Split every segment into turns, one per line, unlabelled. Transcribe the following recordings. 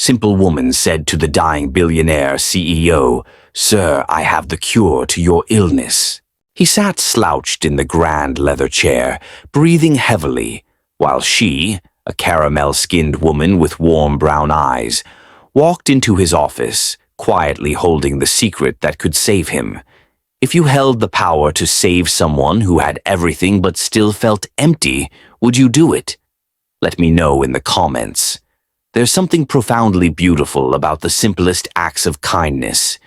Simple woman said to the dying billionaire CEO, "Sir, I have the cure to your illness." He sat slouched in the grand leather chair, breathing heavily, while she, a caramel-skinned woman with warm brown eyes, walked into his office, quietly holding the secret that could save him. If you held the power to save someone who had everything but still felt empty, would you do it? Let me know in the comments. There's something profoundly beautiful about the simplest acts of kindness.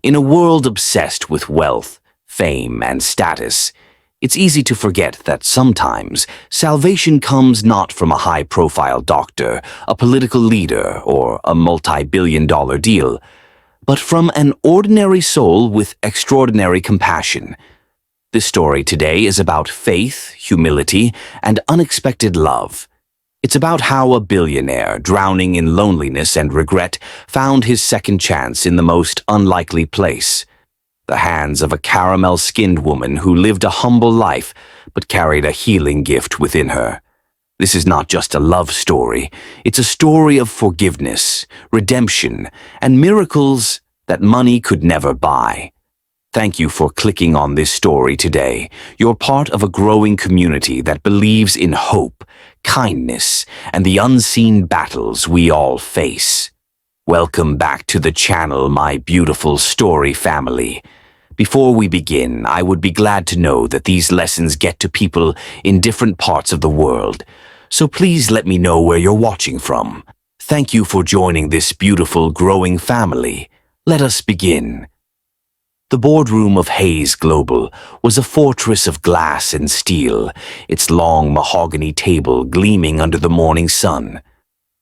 In a world obsessed with wealth, fame, and status, it's easy to forget that sometimes salvation comes not from a high-profile doctor, a political leader, or a multi-billion-dollar deal, but from an ordinary soul with extraordinary compassion. This story today is about faith, humility, and unexpected love. It's about how a billionaire, drowning in loneliness and regret, found his second chance in the most unlikely place: the hands of a caramel-skinned woman who lived a humble life but carried a healing gift within her. This is not just a love story. It's a story of forgiveness, redemption, and miracles that money could never buy. Thank you for clicking on this story today. You're part of a growing community that believes in hope, kindness, and the unseen battles we all face. Welcome back to the channel, my beautiful story family. Before we begin, I would be glad to know that these lessons get to people in different parts of the world, so please let me know where you're watching from. Thank you for joining this beautiful, growing family. Let us begin. The boardroom of Hayes Global was a fortress of glass and steel, its long mahogany table gleaming under the morning sun.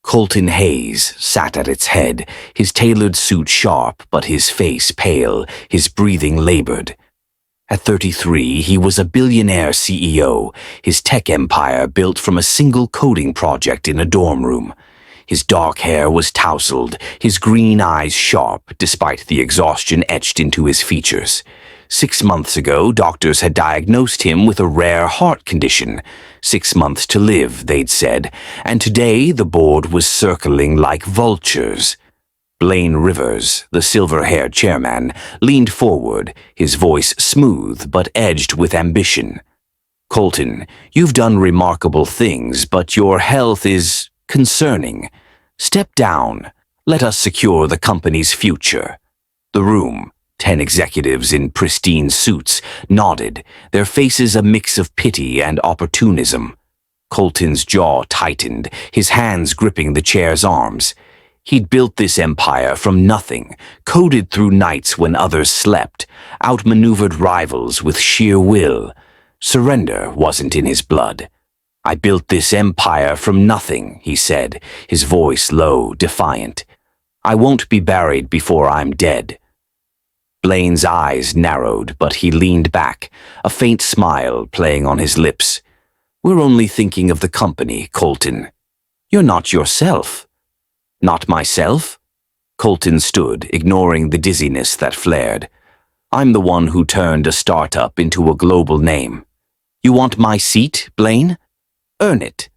Colton Hayes sat at its head, his tailored suit sharp but his face pale, his breathing labored. At 33, he was a billionaire CEO, his tech empire built from a single coding project in a dorm room. His dark hair was tousled, his green eyes sharp, despite the exhaustion etched into his features. 6 months ago, doctors had diagnosed him with a rare heart condition. 6 months to live, they'd said, and today the board was circling like vultures. Blaine Rivers, the silver-haired chairman, leaned forward, his voice smooth but edged with ambition. "Colton, you've done remarkable things, but your health is concerning. Step down. Let us secure the company's future." The room, 10 executives in pristine suits, nodded, their faces a mix of pity and opportunism. Colton's jaw tightened, his hands gripping the chair's arms. He'd built this empire from nothing, coded through nights when others slept, outmaneuvered rivals with sheer will. Surrender wasn't in his blood. "I built this empire from nothing," he said, his voice low, defiant. "I won't be buried before I'm dead." Blaine's eyes narrowed, but he leaned back, a faint smile playing on his lips. "We're only thinking of the company, Colton. You're not yourself." "Not myself?" Colton stood, ignoring the dizziness that flared. "I'm the one who turned a startup into a global name. You want my seat, Blaine? Earn it."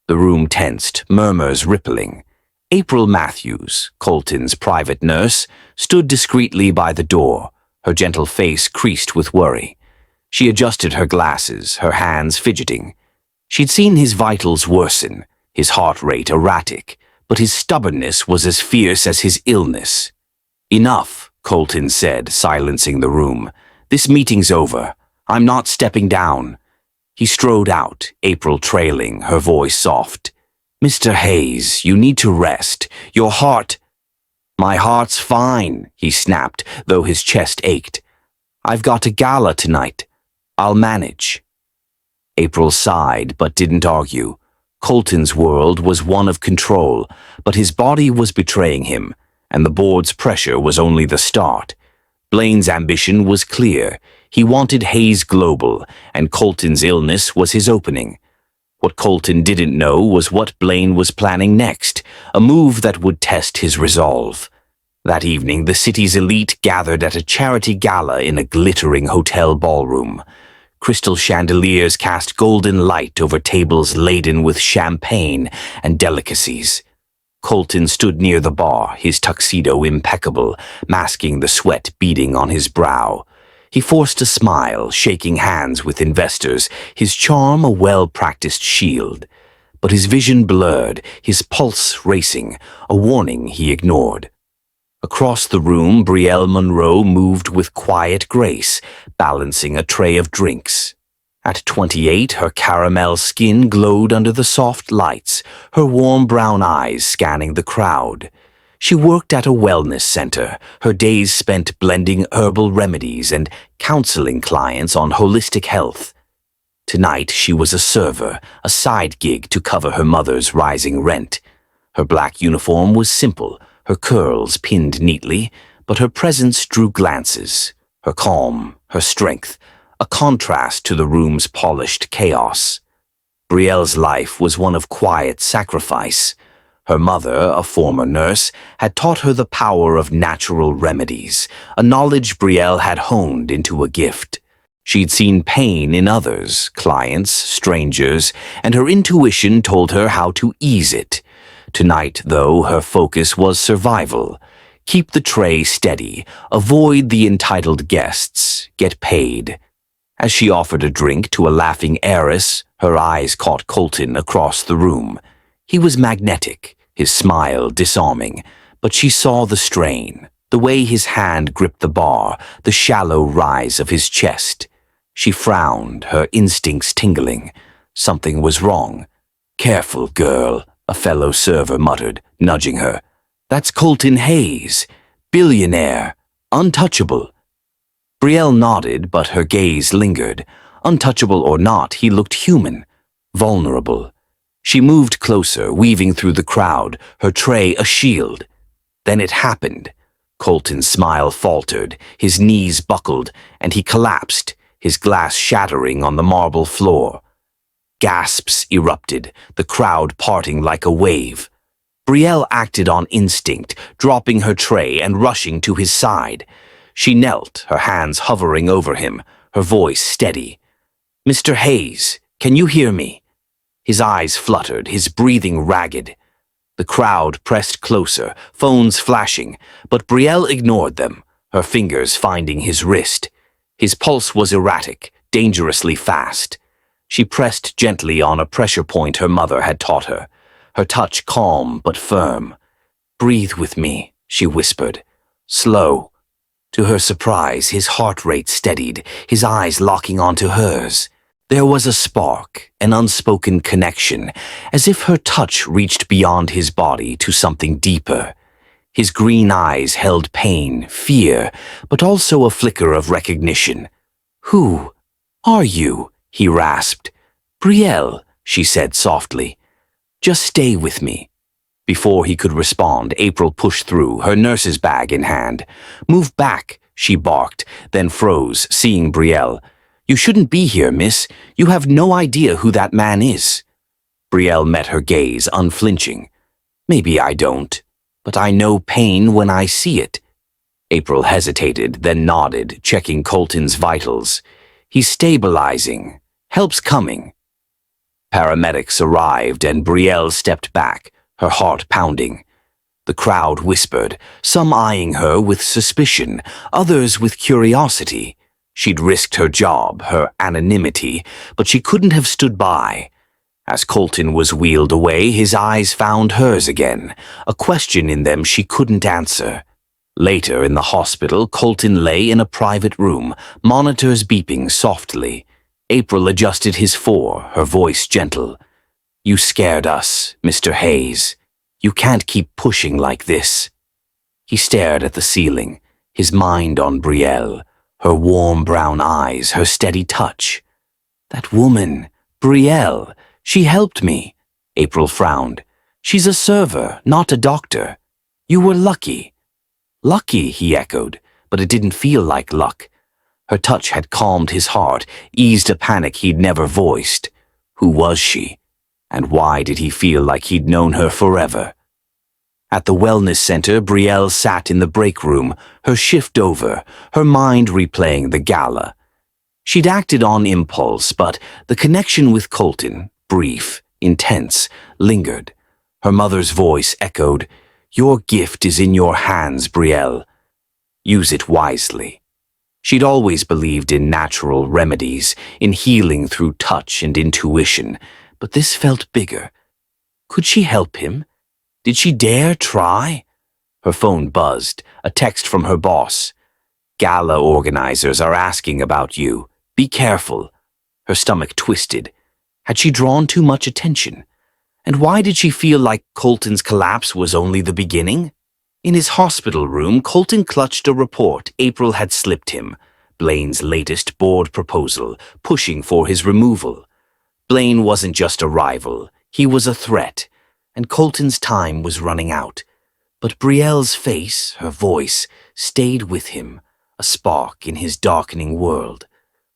The room tensed, murmurs rippling. April Matthews, Colton's private nurse, stood discreetly by the door, her gentle face creased with worry. She adjusted her glasses, her hands fidgeting. She'd seen his vitals worsen, his heart rate erratic, but his stubbornness was as fierce as his illness. "Enough," Colton said, silencing the room. "This meeting's over. I'm not stepping down." He strode out, April trailing, her voice soft. "Mr. Hayes, you need to rest. Your heart—" "My heart's fine," he snapped, though his chest ached. "I've got a gala tonight. I'll manage." April sighed but didn't argue. Colton's world was one of control, but his body was betraying him, and the board's pressure was only the start. Blaine's ambition was clear. He wanted Hayes Global, and Colton's illness was his opening. What Colton didn't know was what Blaine was planning next, a move that would test his resolve. That evening, the city's elite gathered at a charity gala in a glittering hotel ballroom. Crystal chandeliers cast golden light over tables laden with champagne and delicacies. Colton stood near the bar, his tuxedo impeccable, masking the sweat beading on his brow. He forced a smile, shaking hands with investors, his charm a well-practiced shield. But his vision blurred, his pulse racing, a warning he ignored. Across the room, Brielle Monroe moved with quiet grace, balancing a tray of drinks. At 28, her caramel skin glowed under the soft lights, her warm brown eyes scanning the crowd. She worked at a wellness center, her days spent blending herbal remedies and counseling clients on holistic health. Tonight, she was a server, a side gig to cover her mother's rising rent. Her black uniform was simple, her curls pinned neatly, but her presence drew glances, her calm, her strength, a contrast to the room's polished chaos. Brielle's life was one of quiet sacrifice. Her mother, a former nurse, had taught her the power of natural remedies, a knowledge Brielle had honed into a gift. She'd seen pain in others, clients, strangers, and her intuition told her how to ease it. Tonight, though, her focus was survival. Keep the tray steady, avoid the entitled guests, get paid. As she offered a drink to a laughing heiress, her eyes caught Colton across the room. He was magnetic, his smile disarming, but she saw the strain, the way his hand gripped the bar, the shallow rise of his chest. She frowned, her instincts tingling. Something was wrong. "Careful, girl," a fellow server muttered, nudging her. "That's Colton Hayes, billionaire, untouchable." Brielle nodded, but her gaze lingered. Untouchable or not, he looked human, vulnerable. She moved closer, weaving through the crowd, her tray a shield. Then it happened. Colton's smile faltered, his knees buckled, and he collapsed, his glass shattering on the marble floor. Gasps erupted, the crowd parting like a wave. Brielle acted on instinct, dropping her tray and rushing to his side. She knelt, her hands hovering over him, her voice steady. "Mr. Hayes, can you hear me?" His eyes fluttered, his breathing ragged. The crowd pressed closer, phones flashing, but Brielle ignored them, her fingers finding his wrist. His pulse was erratic, dangerously fast. She pressed gently on a pressure point her mother had taught her, her touch calm but firm. "Breathe with me," she whispered. "Slow." To her surprise, his heart rate steadied, his eyes locking onto hers. There was a spark, an unspoken connection, as if her touch reached beyond his body to something deeper. His green eyes held pain, fear, but also a flicker of recognition. "Who are you?" he rasped. "Brielle," she said softly. "Just stay with me." Before he could respond, April pushed through, her nurse's bag in hand. "Move back," she barked, then froze, seeing Brielle. "You shouldn't be here, miss. You have no idea who that man is." Brielle met her gaze, unflinching. "Maybe I don't, but I know pain when I see it." April hesitated, then nodded, checking Colton's vitals. "He's stabilizing. Help's coming." Paramedics arrived, and Brielle stepped back, her heart pounding. The crowd whispered, some eyeing her with suspicion, others with curiosity. She'd risked her job, her anonymity, but she couldn't have stood by. As Colton was wheeled away, his eyes found hers again, a question in them she couldn't answer. Later in the hospital, Colton lay in a private room, monitors beeping softly. April adjusted his her voice gentle. "You scared us, Mr. Hayes. You can't keep pushing like this." He stared at the ceiling, his mind on Brielle, her warm brown eyes, her steady touch. "That woman, Brielle, she helped me." April frowned. "She's a server, not a doctor. You were lucky." "Lucky," he echoed, but it didn't feel like luck. Her touch had calmed his heart, eased a panic he'd never voiced. Who was she? And why did he feel like he'd known her forever? At the wellness center, Brielle sat in the break room, her shift over, her mind replaying the gala. She'd acted on impulse, but the connection with Colton, brief, intense, lingered. Her mother's voice echoed, "Your gift is in your hands, Brielle. Use it wisely." She'd always believed in natural remedies, in healing through touch and intuition, but this felt bigger. Could she help him? Did she dare try? Her phone buzzed, a text from her boss. "Gala organizers are asking about you. Be careful." Her stomach twisted. Had she drawn too much attention? And why did she feel like Colton's collapse was only the beginning? In his hospital room, Colton clutched a report April had slipped him, Blaine's latest board proposal, pushing for his removal. Blaine wasn't just a rival, he was a threat, and Colton's time was running out. But Brielle's face, her voice, stayed with him, a spark in his darkening world.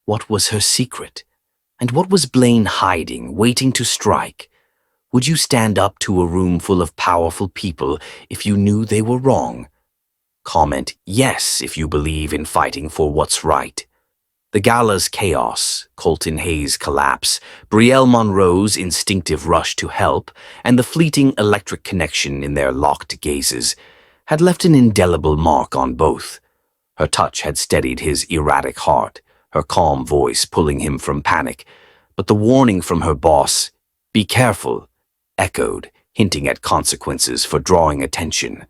What was her secret? And what was Blaine hiding, waiting to strike? Would you stand up to a room full of powerful people if you knew they were wrong? Comment yes if you believe in fighting for what's right. The gala's chaos, Colton Hayes' collapse, Brielle Monroe's instinctive rush to help, and the fleeting electric connection in their locked gazes had left an indelible mark on both. Her touch had steadied his erratic heart, her calm voice pulling him from panic, but the warning from her boss, "Be careful," echoed, hinting at consequences for drawing attention.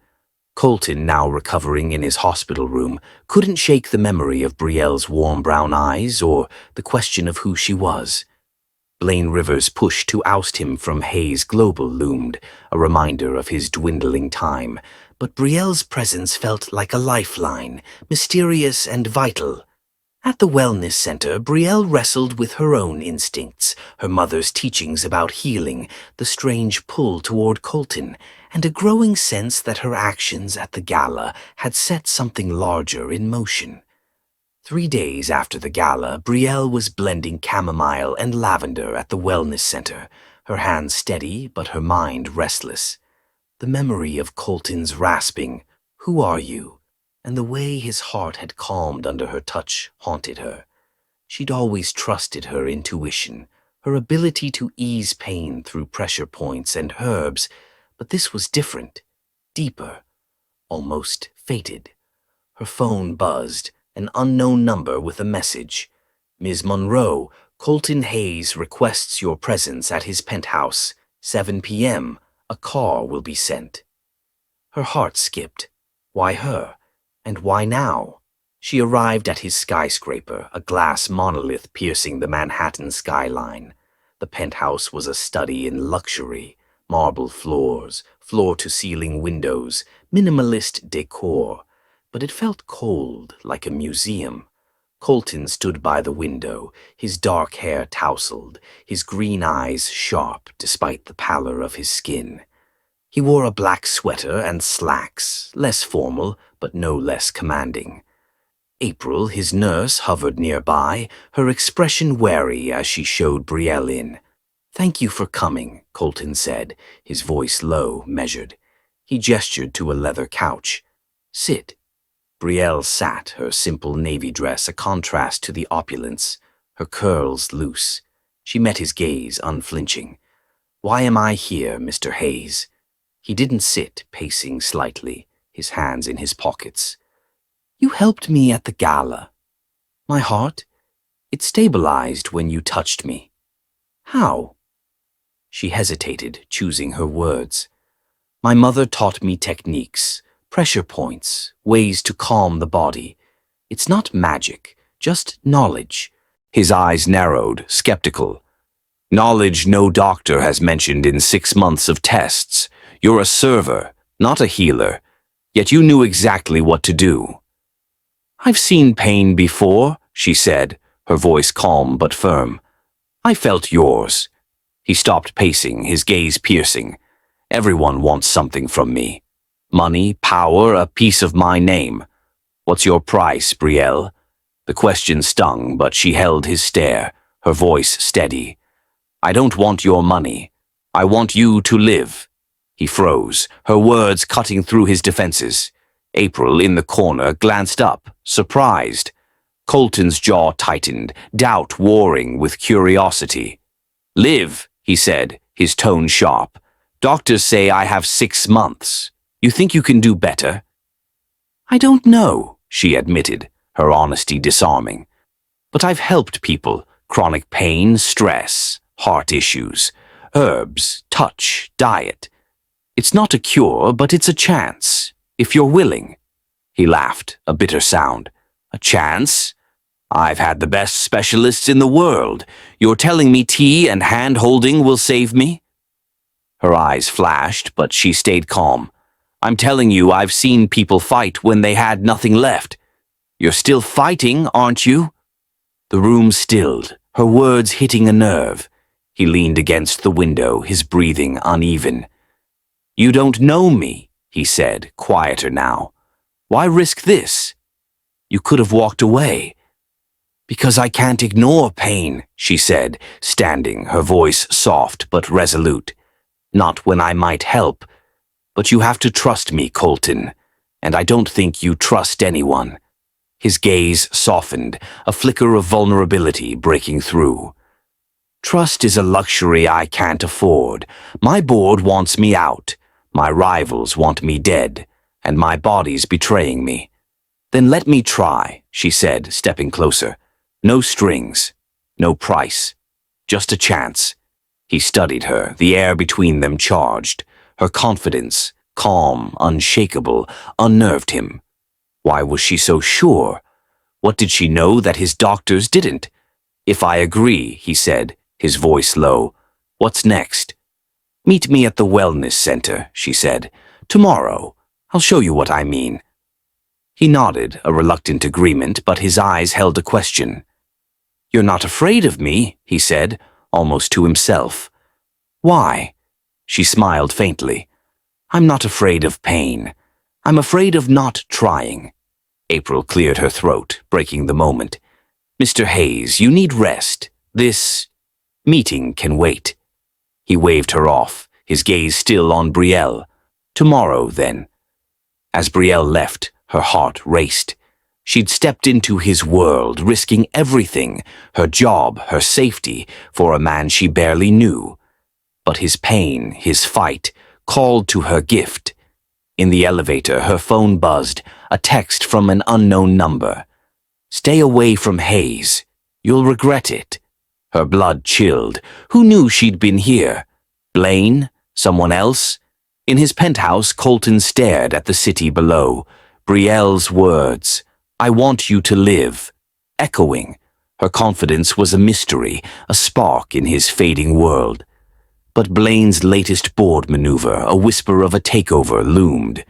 Colton, now recovering in his hospital room, couldn't shake the memory of Brielle's warm brown eyes or the question of who she was. Blaine Rivers' push to oust him from Hayes Global loomed, a reminder of his dwindling time, but Brielle's presence felt like a lifeline, mysterious and vital. At the wellness center, Brielle wrestled with her own instincts, her mother's teachings about healing, the strange pull toward Colton, and a growing sense that her actions at the gala had set something larger in motion. 3 days after the gala, Brielle was blending chamomile and lavender at the wellness center, her hands steady but her mind restless. The memory of Colton's rasping, "Who are you?" and the way his heart had calmed under her touch haunted her. She'd always trusted her intuition, her ability to ease pain through pressure points and herbs, but this was different, deeper, almost fated. Her phone buzzed, an unknown number with a message. "Ms. Monroe, Colton Hayes requests your presence at his penthouse. 7 p.m. A car will be sent." Her heart skipped. Why her? And why now? She arrived at his skyscraper, a glass monolith piercing the Manhattan skyline. The penthouse was a study in luxury. Marble floors, floor-to-ceiling windows, minimalist decor. But it felt cold, like a museum. Colton stood by the window, his dark hair tousled, his green eyes sharp despite the pallor of his skin. He wore a black sweater and slacks, less formal but no less commanding. April, his nurse, hovered nearby, her expression wary as she showed Brielle in. "Thank you for coming," Colton said, his voice low, measured. He gestured to a leather couch. "Sit." Brielle sat, her simple navy dress a contrast to the opulence, her curls loose. She met his gaze, unflinching. "Why am I here, Mr. Hayes?" He didn't sit, pacing slightly, his hands in his pockets. "You helped me at the gala." "My heart? It stabilized when you touched me." "How?" She hesitated, choosing her words. "My mother taught me techniques, pressure points, ways to calm the body. It's not magic, just knowledge." His eyes narrowed, skeptical. "Knowledge no doctor has mentioned in 6 months of tests. You're a server, not a healer, yet you knew exactly what to do." "I've seen pain before," she said, her voice calm but firm. "I felt yours." He stopped pacing, his gaze piercing. "Everyone wants something from me. Money, power, a piece of my name. What's your price, Brielle?" The question stung, but she held his stare, her voice steady. "I don't want your money. I want you to live." He froze, her words cutting through his defenses. April, in the corner, glanced up, surprised. Colton's jaw tightened, doubt warring with curiosity. "Live," he said, his tone sharp. Doctors say I have 6 months. You think you can do better? I don't know, she admitted, her honesty disarming. But I've helped people, chronic pain, stress, heart issues, herbs, touch, diet. It's not a cure, but it's a chance, if you're willing. He laughed, a bitter sound. A chance? I've had the best specialists in the world. You're telling me tea and hand-holding will save me? Her eyes flashed, but she stayed calm. I'm telling you, I've seen people fight when they had nothing left. You're still fighting, aren't you? The room stilled, her words hitting a nerve. He leaned against the window, his breathing uneven. You don't know me, he said, quieter now. Why risk this? You could have walked away. Because I can't ignore pain, she said, standing, her voice soft but resolute. Not when I might help. But you have to trust me, Colton. And I don't think you trust anyone. His gaze softened, a flicker of vulnerability breaking through. Trust is a luxury I can't afford. My board wants me out. My rivals want me dead. And my body's betraying me. Then let me try, she said, stepping closer. No strings. No price. Just a chance. He studied her, the air between them charged. Her confidence, calm, unshakable, unnerved him. Why was she so sure? What did she know that his doctors didn't? If I agree, he said, his voice low. What's next? Meet me at the wellness center, she said. Tomorrow. I'll show you what I mean. He nodded, a reluctant agreement, but his eyes held a question. You're not afraid of me, he said, almost to himself. Why? She smiled faintly. I'm not afraid of pain. I'm afraid of not trying. April cleared her throat, breaking the moment. Mr. Hayes, you need rest. This meeting can wait. He waved her off, his gaze still on Brielle. Tomorrow, then. As Brielle left, her heart raced. She'd stepped into his world, risking everything, her job, her safety, for a man she barely knew. But his pain, his fight, called to her gift. In the elevator, her phone buzzed, a text from an unknown number. Stay away from Hayes. You'll regret it. Her blood chilled. Who knew she'd been here? Blaine? Someone else? In his penthouse, Colton stared at the city below. Brielle's words, I want you to live, echoing. Her confidence was a mystery, a spark in his fading world. But Blaine's latest board maneuver, a whisper of a takeover, loomed.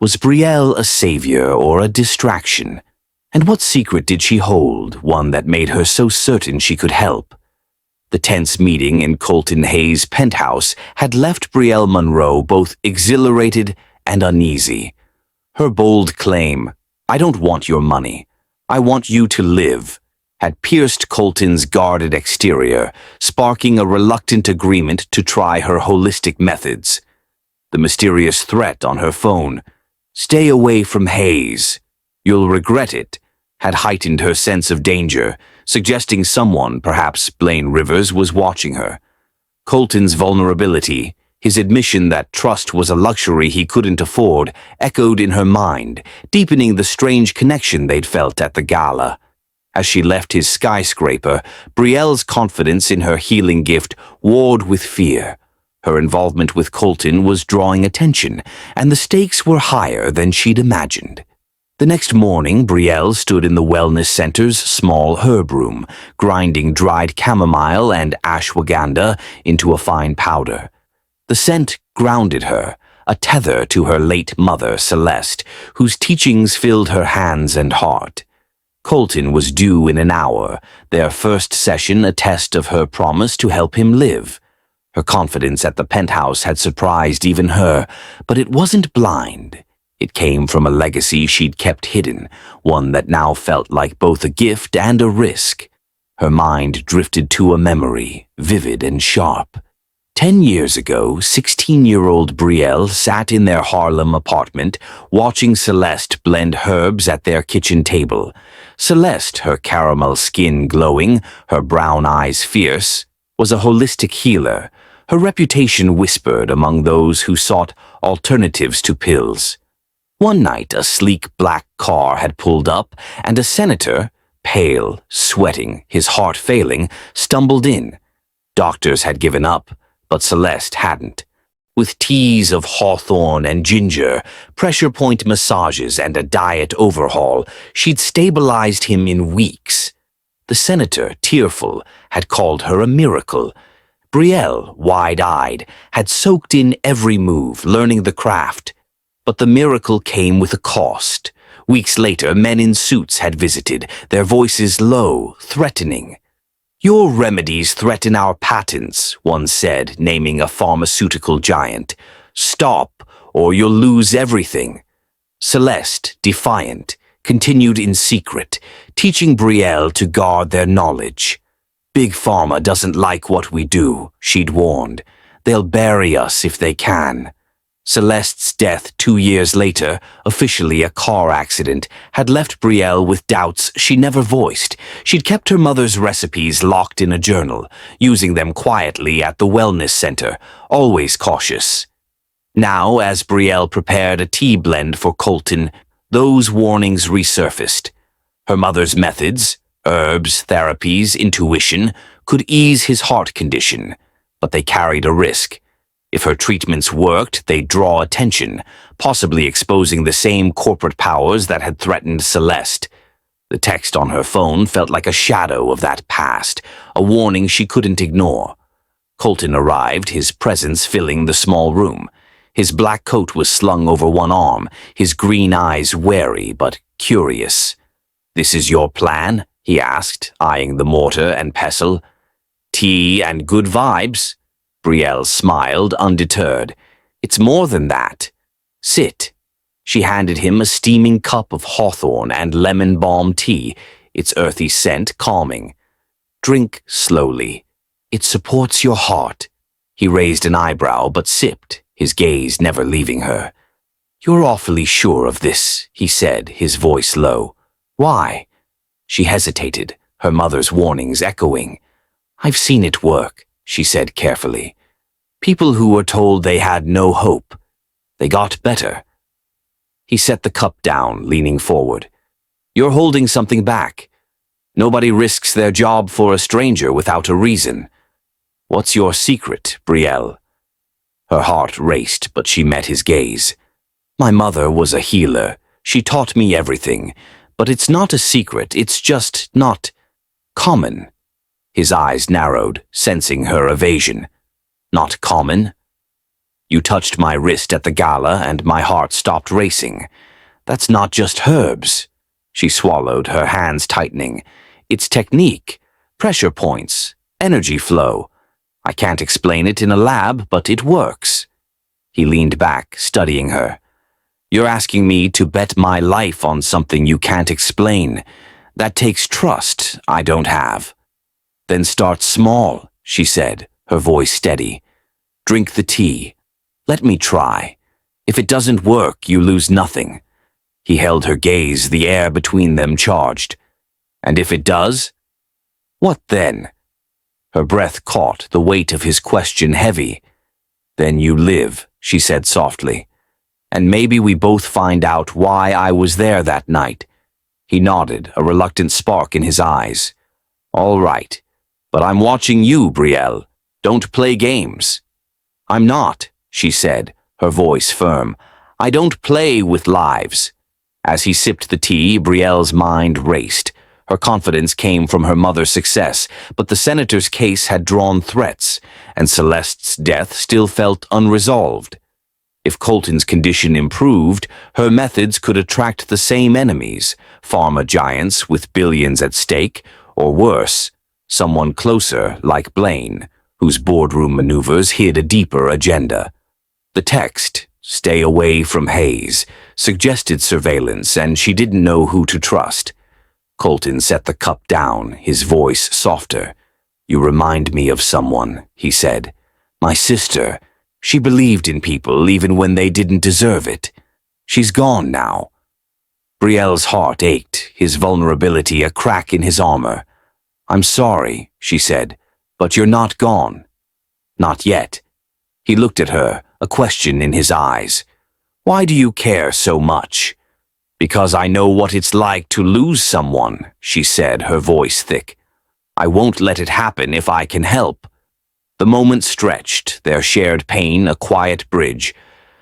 Was Brielle a savior or a distraction? And what secret did she hold, one that made her so certain she could help? The tense meeting in Colton Hayes' penthouse had left Brielle Monroe both exhilarated and uneasy. Her bold claim, I don't want your money, I want you to live, had pierced Colton's guarded exterior, sparking a reluctant agreement to try her holistic methods. The mysterious threat on her phone, stay away from Hayes, you'll regret it, had heightened her sense of danger, suggesting someone, perhaps Blaine Rivers, was watching her. Colton's vulnerability, his admission that trust was a luxury he couldn't afford, echoed in her mind, deepening the strange connection they'd felt at the gala. As she left his skyscraper, Brielle's confidence in her healing gift warred with fear. Her involvement with Colton was drawing attention, and the stakes were higher than she'd imagined. The next morning, Brielle stood in the wellness center's small herb room, grinding dried chamomile and ashwagandha into a fine powder. The scent grounded her, a tether to her late mother, Celeste, whose teachings filled her hands and heart. Colton was due in an hour, their first session a test of her promise to help him live. Her confidence at the penthouse had surprised even her, but it wasn't blind. It came from a legacy she'd kept hidden, one that now felt like both a gift and a risk. Her mind drifted to a memory, vivid and sharp. 10 years ago, 16-year-old Brielle sat in their Harlem apartment, watching Celeste blend herbs at their kitchen table. Celeste, her caramel skin glowing, her brown eyes fierce, was a holistic healer. Her reputation whispered among those who sought alternatives to pills. One night, a sleek black car had pulled up, and a senator, pale, sweating, his heart failing, stumbled in. Doctors had given up, but Celeste hadn't. With teas of hawthorn and ginger, pressure point massages, and a diet overhaul, she'd stabilized him in weeks. The senator, tearful, had called her a miracle. Brielle, wide-eyed, had soaked in every move, learning the craft. But the miracle came with a cost. Weeks later, men in suits had visited, their voices low, threatening. "Your remedies threaten our patents," one said, naming a pharmaceutical giant. "Stop, or you'll lose everything." Celeste, defiant, continued in secret, teaching Brielle to guard their knowledge. "Big Pharma doesn't like what we do," she'd warned. "They'll bury us if they can." Celeste's death 2 years later, officially a car accident, had left Brielle with doubts she never voiced. She'd kept her mother's recipes locked in a journal, using them quietly at the wellness center, always cautious. Now, as Brielle prepared a tea blend for Colton, those warnings resurfaced. Her mother's methods, herbs, therapies, intuition, could ease his heart condition, but they carried a risk. If her treatments worked, they'd draw attention, possibly exposing the same corporate powers that had threatened Celeste. The text on her phone felt like a shadow of that past, a warning she couldn't ignore. Colton arrived, his presence filling the small room. His black coat was slung over one arm, his green eyes wary but curious. "This is your plan?" he asked, eyeing the mortar and pestle. "Tea and good vibes?" Brielle smiled, undeterred. "It's more than that. Sit." She handed him a steaming cup of hawthorn and lemon balm tea, its earthy scent calming. "Drink slowly. It supports your heart." He raised an eyebrow but sipped, his gaze never leaving her. "You're awfully sure of this," he said, his voice low. "Why?" She hesitated, her mother's warnings echoing. "I've seen it work," she said carefully. "People who were told they had no hope, they got better." He set the cup down, leaning forward. "You're holding something back. Nobody risks their job for a stranger without a reason. What's your secret, Brielle?" Her heart raced, but she met his gaze. "My mother was a healer. She taught me everything. But it's not a secret, it's just not common." His eyes narrowed, sensing her evasion. "Not common?" "You touched my wrist at the gala and my heart stopped racing. That's not just herbs." She swallowed, her hands tightening. "It's technique, pressure points, energy flow. I can't explain it in a lab, but it works." He leaned back, studying her. "You're asking me to bet my life on something you can't explain. That takes trust I don't have." "Then start small," she said, her voice steady. "Drink the tea. Let me try. If it doesn't work, you lose nothing." He held her gaze, the air between them charged. "And if it does?" "What then?" Her breath caught, the weight of his question heavy. "Then you live," she said softly. "And maybe we both find out why I was there that night." He nodded, a reluctant spark in his eyes. "All right. But I'm watching you, Brielle. Don't play games." "I'm not," she said, her voice firm. "I don't play with lives." As he sipped the tea, Brielle's mind raced. Her confidence came from her mother's success, but the senator's case had drawn threats, and Celeste's death still felt unresolved. If Colton's condition improved, her methods could attract the same enemies, pharma giants with billions at stake, or worse, someone closer like Blaine, whose boardroom maneuvers hid a deeper agenda. The text, "Stay away from Hayes," suggested surveillance, and she didn't know who to trust. Colton set the cup down, his voice softer. "You remind me of someone," he said. "My sister. She believed in people even when they didn't deserve it. She's gone now." Brielle's heart ached, his vulnerability a crack in his armor. "I'm sorry," she said, "but you're not gone." Not yet. He looked at her, a question in his eyes. Why do you care so much? Because I know what it's like to lose someone, she said, her voice thick. I won't let it happen if I can help. The moment stretched, their shared pain a quiet bridge.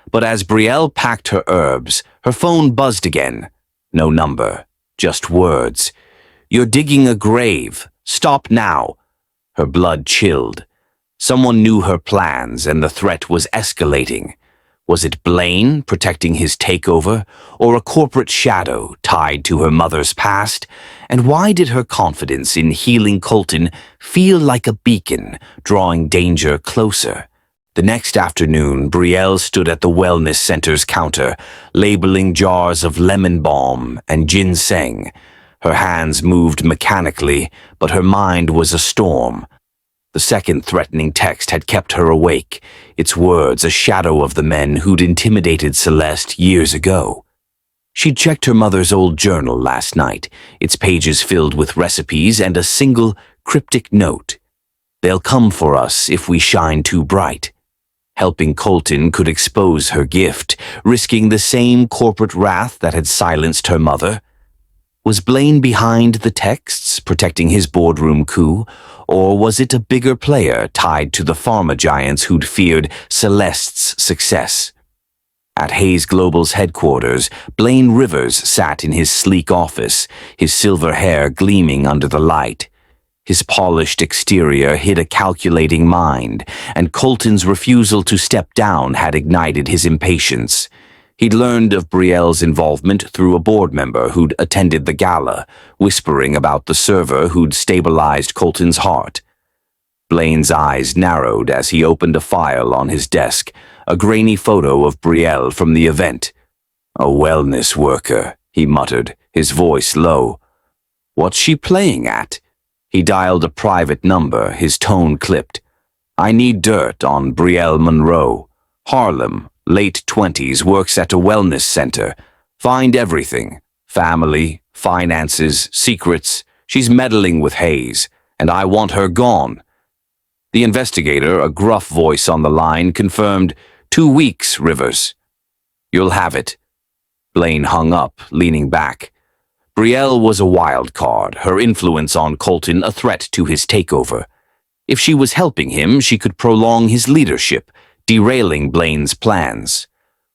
But as Brielle packed her herbs, her phone buzzed again. No number, just words. You're digging a grave. Stop now. Her blood chilled. Someone knew her plans, and the threat was escalating. Was it Blaine protecting his takeover, or a corporate shadow tied to her mother's past? And why did her confidence in healing Colton feel like a beacon, drawing danger closer? The next afternoon, Brielle stood at the wellness center's counter, labeling jars of lemon balm and ginseng. Her hands moved mechanically, but her mind was a storm. The second threatening text had kept her awake, its words a shadow of the men who'd intimidated Celeste years ago. She'd checked her mother's old journal last night, its pages filled with recipes and a single cryptic note. They'll come for us if we shine too bright. Helping Colton could expose her gift, risking the same corporate wrath that had silenced her mother. Was Blaine behind the texts, protecting his boardroom coup, or was it a bigger player tied to the pharma giants who'd feared Celeste's success? At Hayes Global's headquarters, Blaine Rivers sat in his sleek office, his silver hair gleaming under the light. His polished exterior hid a calculating mind, and Colton's refusal to step down had ignited his impatience. He'd learned of Brielle's involvement through a board member who'd attended the gala, whispering about the server who'd stabilized Colton's heart. Blaine's eyes narrowed as he opened a file on his desk, a grainy photo of Brielle from the event. A wellness worker, he muttered, his voice low. What's she playing at? He dialed a private number, his tone clipped. I need dirt on Brielle Monroe. Harlem, late 20s, works at a wellness center. Find everything. Family, finances, secrets. She's meddling with Hayes, and I want her gone. The investigator, a gruff voice on the line, confirmed, 2 weeks, Rivers. You'll have it. Blaine hung up, leaning back. Brielle was a wild card, her influence on Colton a threat to his takeover. If she was helping him, she could prolong his leadership, derailing Blaine's plans.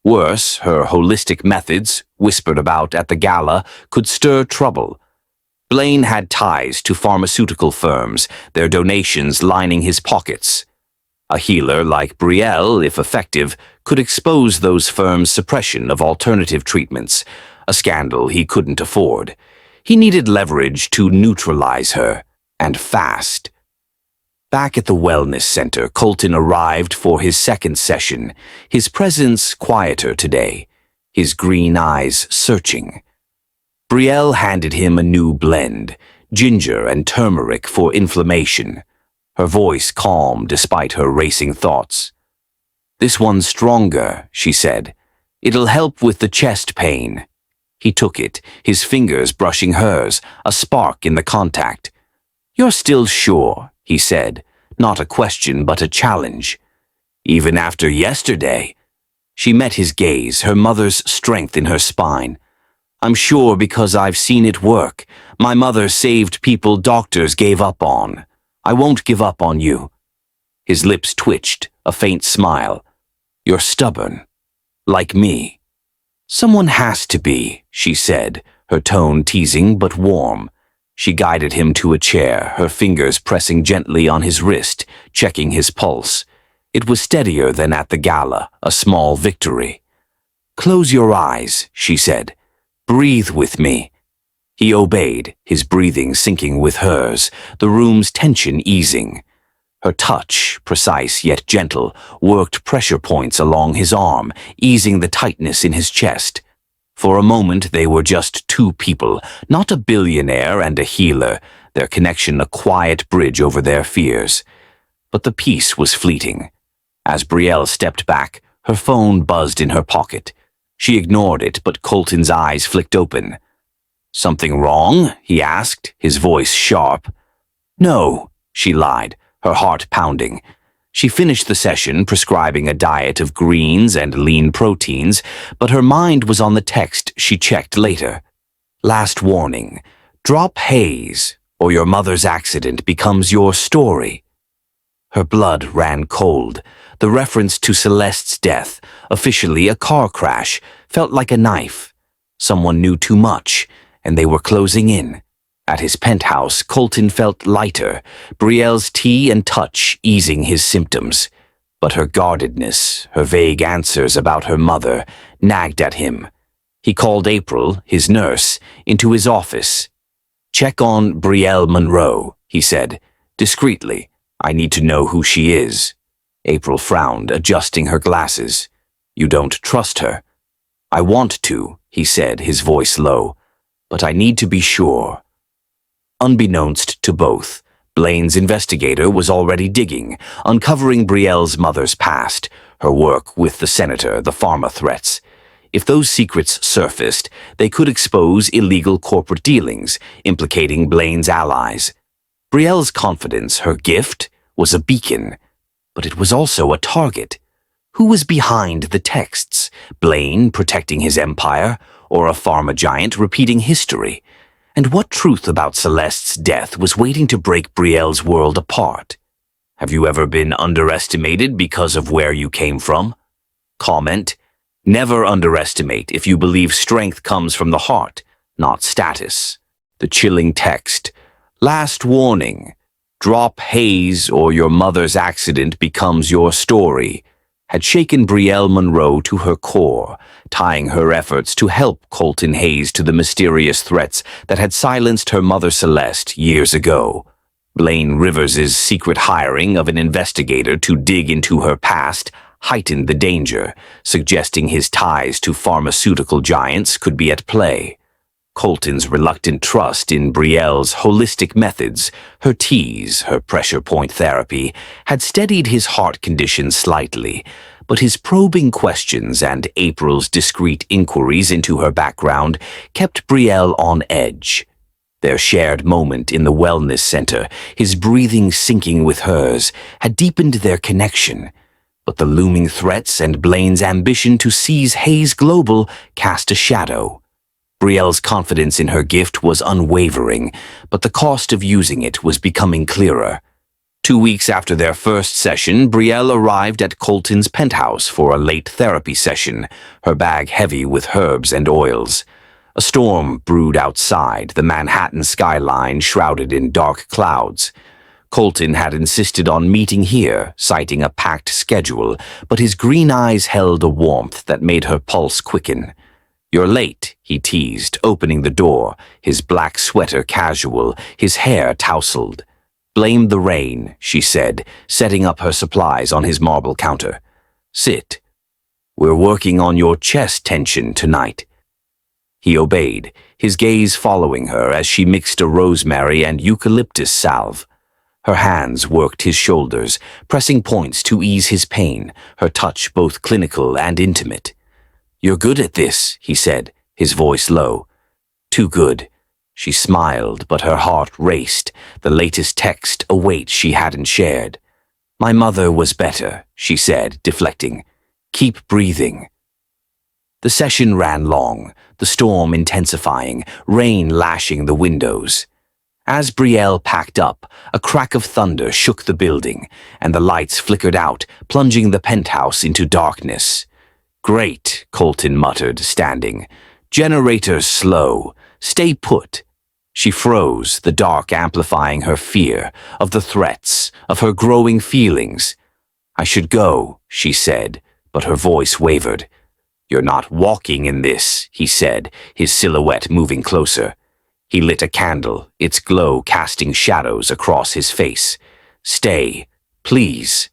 Worse, her holistic methods, whispered about at the gala, could stir trouble. Blaine had ties to pharmaceutical firms, their donations lining his pockets. A healer like Brielle, if effective, could expose those firms' suppression of alternative treatments, a scandal he couldn't afford. He needed leverage to neutralize her, and fast. Back at the wellness center, Colton arrived for his second session, his presence quieter today, his green eyes searching. Brielle handed him a new blend, ginger and turmeric for inflammation, her voice calm despite her racing thoughts. This one's stronger, she said. It'll help with the chest pain. He took it, his fingers brushing hers, a spark in the contact. You're still sure, he said, not a question but a challenge. Even after yesterday. She met his gaze, her mother's strength in her spine. I'm sure because I've seen it work. My mother saved people doctors gave up on. I won't give up on you. His lips twitched, a faint smile. You're stubborn. Like me. Someone has to be, she said, her tone teasing but warm. She guided him to a chair, her fingers pressing gently on his wrist, checking his pulse. It was steadier than at the gala, a small victory. Close your eyes, she said. Breathe with me. He obeyed, his breathing syncing with hers, the room's tension easing. Her touch, precise yet gentle, worked pressure points along his arm, easing the tightness in his chest. For a moment they were just two people, not a billionaire and a healer, their connection a quiet bridge over their fears. But the peace was fleeting. As Brielle stepped back, her phone buzzed in her pocket. She ignored it, but Colton's eyes flicked open. Something wrong? He asked, his voice sharp. No, she lied, her heart pounding. She finished the session prescribing a diet of greens and lean proteins, but her mind was on the text she checked later. Last warning. Drop haze, or your mother's accident becomes your story. Her blood ran cold. The reference to Celeste's death, officially a car crash, felt like a knife. Someone knew too much, and they were closing in. At his penthouse, Colton felt lighter, Brielle's tea and touch easing his symptoms. But her guardedness, her vague answers about her mother, nagged at him. He called April, his nurse, into his office. "Check on Brielle Monroe," he said, discreetly. "I need to know who she is." April frowned, adjusting her glasses. "You don't trust her?" "I want to," he said, his voice low. "But I need to be sure." Unbeknownst to both, Blaine's investigator was already digging, uncovering Brielle's mother's past, her work with the senator, the pharma threats. If those secrets surfaced, they could expose illegal corporate dealings, implicating Blaine's allies. Brielle's confidence, her gift, was a beacon, but it was also a target. Who was behind the texts? Blaine protecting his empire, or a pharma giant repeating history? And what truth about Celeste's death was waiting to break Brielle's world apart? Have you ever been underestimated because of where you came from? Comment: never underestimate if you believe strength comes from the heart, not status. The chilling text: last warning. Drop haze or your mother's accident becomes your story, had shaken Brielle Monroe to her core, tying her efforts to help Colton Hayes to the mysterious threats that had silenced her mother Celeste years ago. Blaine Rivers's secret hiring of an investigator to dig into her past heightened the danger, suggesting his ties to pharmaceutical giants could be at play. Colton's reluctant trust in Brielle's holistic methods, her teas, her pressure point therapy, had steadied his heart condition slightly, but his probing questions and April's discreet inquiries into her background kept Brielle on edge. Their shared moment in the wellness center, his breathing syncing with hers, had deepened their connection. But the looming threats and Blaine's ambition to seize Hayes Global cast a shadow. Brielle's confidence in her gift was unwavering, but the cost of using it was becoming clearer. 2 weeks after their first session, Brielle arrived at Colton's penthouse for a late therapy session, her bag heavy with herbs and oils. A storm brewed outside, the Manhattan skyline shrouded in dark clouds. Colton had insisted on meeting here, citing a packed schedule, but his green eyes held a warmth that made her pulse quicken. "You're late," he teased, opening the door, his black sweater casual, his hair tousled. "Blame the rain," she said, setting up her supplies on his marble counter. "Sit. We're working on your chest tension tonight." He obeyed, his gaze following her as she mixed a rosemary and eucalyptus salve. Her hands worked his shoulders, pressing points to ease his pain, her touch both clinical and intimate. "You're good at this," he said, his voice low. "Too good." She smiled, but her heart raced, the latest text a weight she hadn't shared. "My mother was better," she said, deflecting. "Keep breathing." The session ran long, the storm intensifying, rain lashing the windows. As Brielle packed up, a crack of thunder shook the building, and the lights flickered out, plunging the penthouse into darkness. "Great," Colton muttered, standing. "Generators slow. Stay put." She froze, the dark amplifying her fear, of the threats, of her growing feelings. "I should go," she said, but her voice wavered. "You're not walking in this," he said, his silhouette moving closer. He lit a candle, its glow casting shadows across his face. "Stay, please."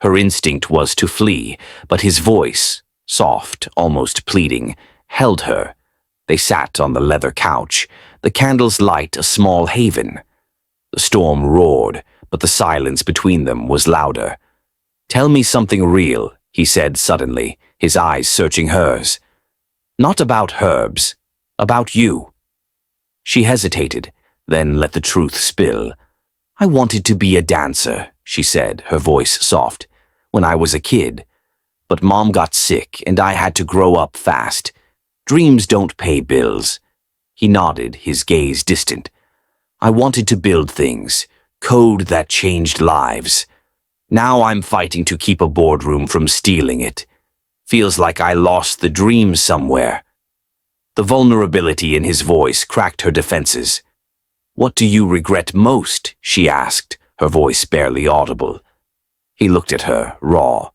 Her instinct was to flee, but his voice, soft, almost pleading, held her. They sat on the leather couch, the candle's light a small haven. The storm roared, but the silence between them was louder. "Tell me something real," he said suddenly, his eyes searching hers. "Not about herbs, about you." She hesitated, then let the truth spill. "I wanted to be a dancer," she said, her voice soft. When I was a kid. But Mom got sick and I had to grow up fast. Dreams don't pay bills. He nodded, his gaze distant. I wanted to build things, code that changed lives. Now I'm fighting to keep a boardroom from stealing it. Feels like I lost the dream somewhere. The vulnerability in his voice cracked her defenses. What do you regret most? She asked, her voice barely audible. He looked at her, raw.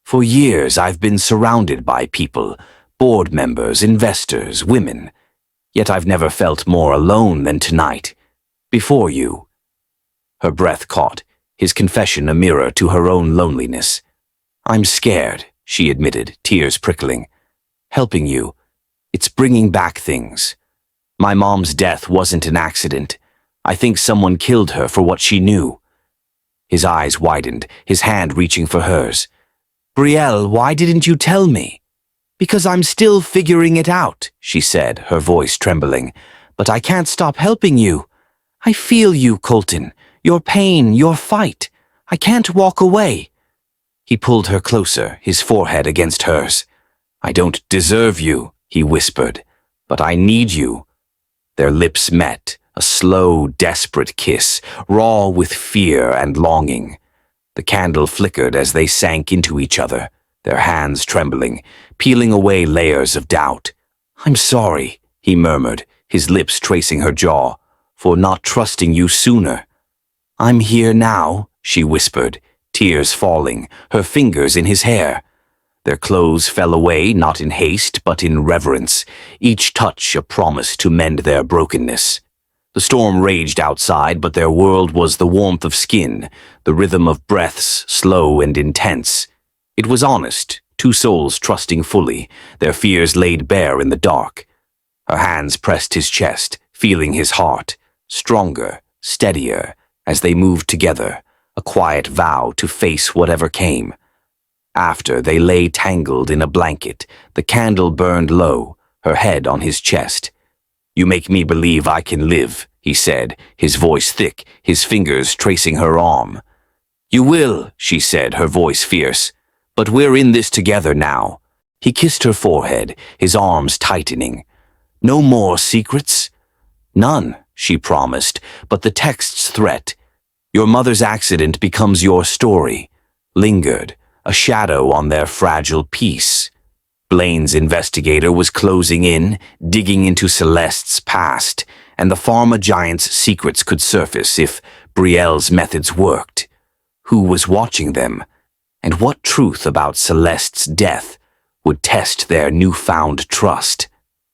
For years I've been surrounded by people, board members, investors, women. Yet I've never felt more alone than tonight, before you. Her breath caught, his confession a mirror to her own loneliness. I'm scared, she admitted, tears prickling. Helping you, it's bringing back things. My mom's death wasn't an accident. I think someone killed her for what she knew. His eyes widened, his hand reaching for hers. Brielle, why didn't you tell me? Because I'm still figuring it out, she said, her voice trembling. But I can't stop helping you. I feel you, Colton. Your pain, your fight. I can't walk away. He pulled her closer, his forehead against hers. I don't deserve you, he whispered, but I need you. Their lips met, a slow, desperate kiss, raw with fear and longing. The candle flickered as they sank into each other, their hands trembling, peeling away layers of doubt. I'm sorry, he murmured, his lips tracing her jaw, for not trusting you sooner. I'm here now, she whispered, tears falling, her fingers in his hair. Their clothes fell away, not in haste, but in reverence, each touch a promise to mend their brokenness. The storm raged outside, but their world was the warmth of skin, the rhythm of breaths, slow and intense. It was honest, two souls trusting fully, their fears laid bare in the dark. Her hands pressed his chest, feeling his heart, stronger, steadier, as they moved together, a quiet vow to face whatever came. After, they lay tangled in a blanket, the candle burned low, her head on his chest. You make me believe I can live, he said, his voice thick, his fingers tracing her arm. You will, she said, her voice fierce. But we're in this together now. He kissed her forehead, his arms tightening. No more secrets? None, she promised, but the text's threat. Your mother's accident becomes your story. Lingered, a shadow on their fragile peace. Blaine's investigator was closing in, digging into Celeste's past, and the pharma giant's secrets could surface if Brielle's methods worked. Who was watching them? And what truth about Celeste's death would test their newfound trust?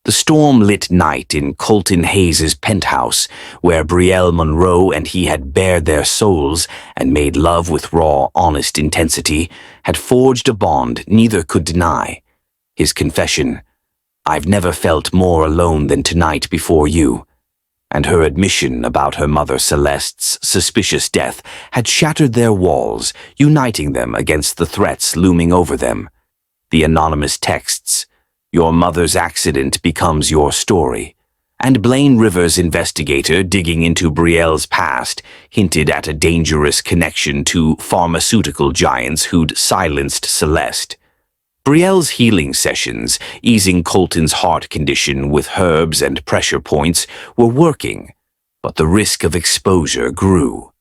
The storm-lit night in Colton Hayes's penthouse, where Brielle Monroe and he had bared their souls and made love with raw, honest intensity, had forged a bond neither could deny. His confession, I've never felt more alone than tonight before you, and her admission about her mother Celeste's suspicious death had shattered their walls, uniting them against the threats looming over them. The anonymous texts, your mother's accident becomes your story, and Blaine Rivers' investigator digging into Brielle's past hinted at a dangerous connection to pharmaceutical giants who'd silenced Celeste. Brielle's healing sessions, easing Colton's heart condition with herbs and pressure points, were working, but the risk of exposure grew.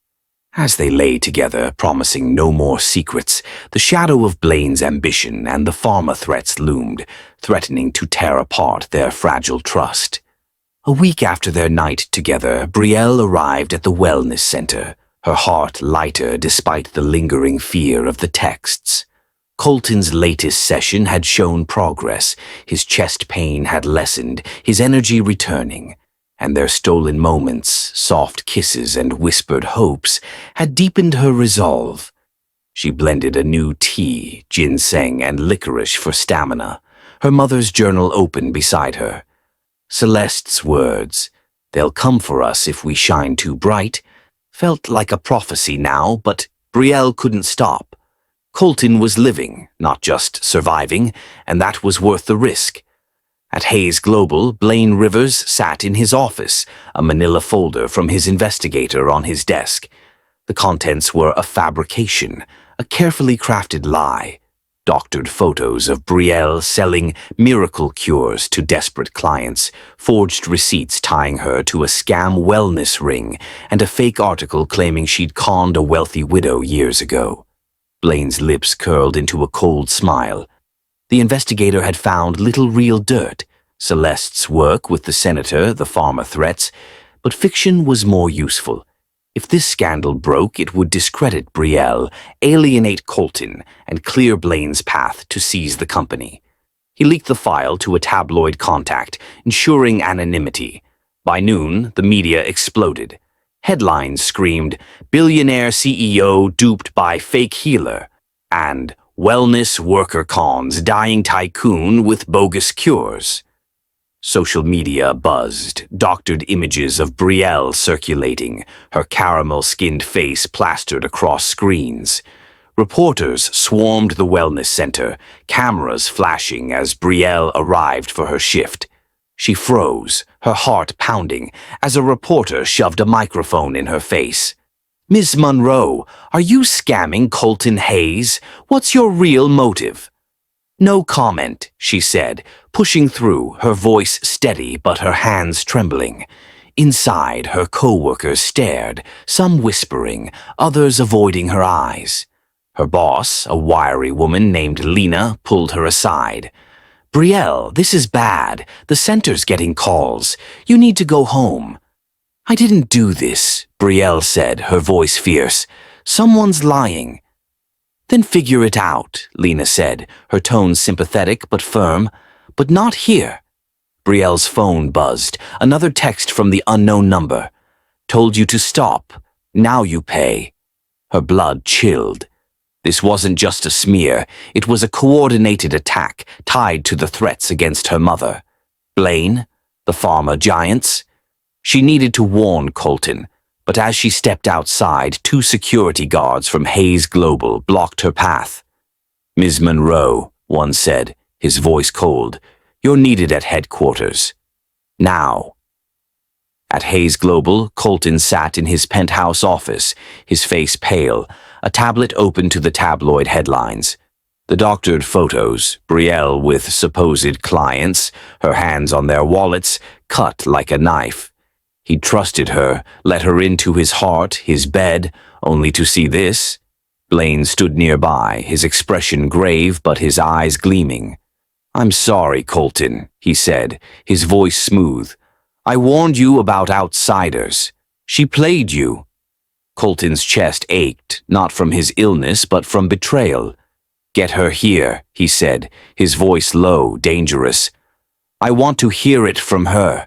As they lay together, promising no more secrets, the shadow of Blaine's ambition and the pharma threats loomed, threatening to tear apart their fragile trust. A week after their night together, Brielle arrived at the wellness center, her heart lighter despite the lingering fear of the texts. Colton's latest session had shown progress, his chest pain had lessened, his energy returning, and their stolen moments, soft kisses and whispered hopes, had deepened her resolve. She blended a new tea, ginseng and licorice for stamina, her mother's journal open beside her. Celeste's words, they'll come for us if we shine too bright, felt like a prophecy now, but Brielle couldn't stop. Colton was living, not just surviving, and that was worth the risk. At Hayes Global, Blaine Rivers sat in his office, a manila folder from his investigator on his desk. The contents were a fabrication, a carefully crafted lie. Doctored photos of Brielle selling miracle cures to desperate clients, forged receipts tying her to a scam wellness ring, and a fake article claiming she'd conned a wealthy widow years ago. Blaine's lips curled into a cold smile. The investigator had found little real dirt. Celeste's work with the senator, the pharma threats, but fiction was more useful. If this scandal broke, it would discredit Brielle, alienate Colton, and clear Blaine's path to seize the company. He leaked the file to a tabloid contact, ensuring anonymity. By noon, the media exploded. Headlines screamed, "Billionaire CEO duped by fake healer," and "Wellness worker cons dying tycoon with bogus cures." Social media buzzed, doctored images of Brielle circulating, her caramel-skinned face plastered across screens. Reporters swarmed the wellness center, cameras flashing as Brielle arrived for her shift. She froze, her heart pounding, as a reporter shoved a microphone in her face. "Ms. Monroe, are you scamming Colton Hayes? What's your real motive?" "No comment," she said, pushing through, her voice steady but her hands trembling. Inside, her co-workers stared, some whispering, others avoiding her eyes. Her boss, a wiry woman named Lena, pulled her aside. "Brielle, this is bad. The center's getting calls. You need to go home." "I didn't do this," Brielle said, her voice fierce. "Someone's lying." "Then figure it out," Lena said, her tone sympathetic but firm. "But not here." Brielle's phone buzzed, another text from the unknown number. "Told you to stop. Now you pay." Her blood chilled. This wasn't just a smear, it was a coordinated attack tied to the threats against her mother. Blaine? The pharma giants? She needed to warn Colton, but as she stepped outside, 2 security guards from Hayes Global blocked her path. "Ms. Monroe," one said, his voice cold, "you're needed at headquarters. Now." At Hayes Global, Colton sat in his penthouse office, his face pale, a tablet open to the tabloid headlines. The doctored photos, Brielle with supposed clients, her hands on their wallets, cut like a knife. He'd trusted her, let her into his heart, his bed, only to see this. Blaine stood nearby, his expression grave but his eyes gleaming. "I'm sorry, Colton," he said, his voice smooth. "I warned you about outsiders. She played you." Colton's chest ached, not from his illness but from betrayal. "Get her here," he said, his voice low, dangerous. "I want to hear it from her."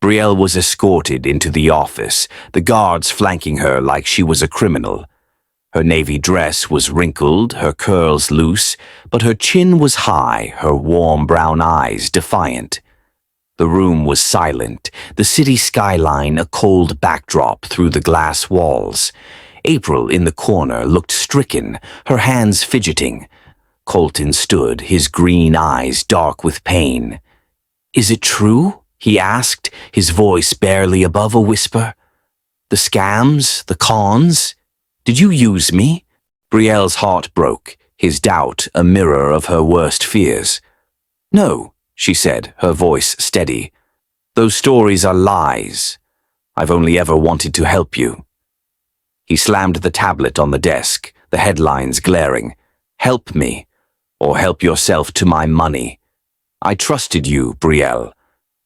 Brielle was escorted into the office, the guards flanking her like she was a criminal. Her navy dress was wrinkled, her curls loose, but her chin was high, her warm brown eyes defiant. The room was silent, the city skyline a cold backdrop through the glass walls. April in the corner looked stricken, her hands fidgeting. Colton stood, his green eyes dark with pain. "Is it true?" he asked, his voice barely above a whisper. "The scams, the cons? Did you use me?" Brielle's heart broke, his doubt a mirror of her worst fears. "No," she said, her voice steady. "Those stories are lies. I've only ever wanted to help you." He slammed the tablet on the desk, the headlines glaring. "Help me, or help yourself to my money. I trusted you, Brielle.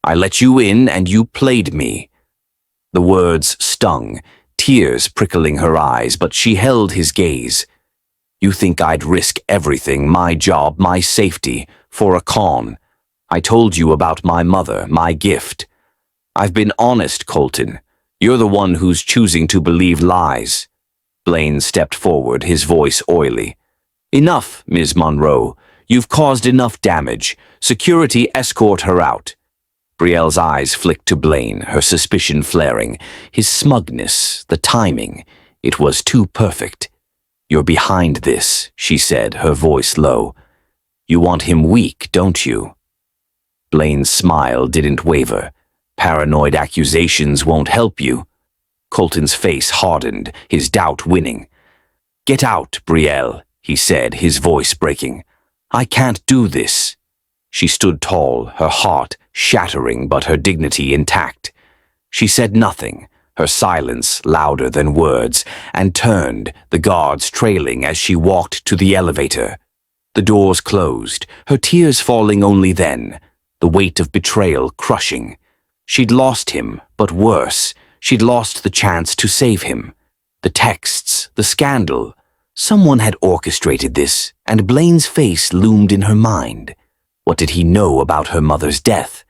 I let you in and you played me." The words stung, tears prickling her eyes, but she held his gaze. "You think I'd risk everything, my job, my safety, for a con? I told you about my mother, my gift. I've been honest, Colton. You're the one who's choosing to believe lies." Blaine stepped forward, his voice oily. "Enough, Ms. Monroe. You've caused enough damage. Security, escort her out." Brielle's eyes flicked to Blaine, her suspicion flaring. His smugness, the timing, it was too perfect. "You're behind this," she said, her voice low. "You want him weak, don't you?" Blaine's smile didn't waver. "Paranoid accusations won't help you." Colton's face hardened, his doubt winning. "Get out, Brielle," he said, his voice breaking. "I can't do this." She stood tall, her heart shattering but her dignity intact. She said nothing, her silence louder than words, and turned, the guards trailing as she walked to the elevator. The doors closed, her tears falling only then, the weight of betrayal crushing. She'd lost him, but worse, she'd lost the chance to save him. The texts, the scandal. Someone had orchestrated this, and Blaine's face loomed in her mind. What did he know about her mother's death?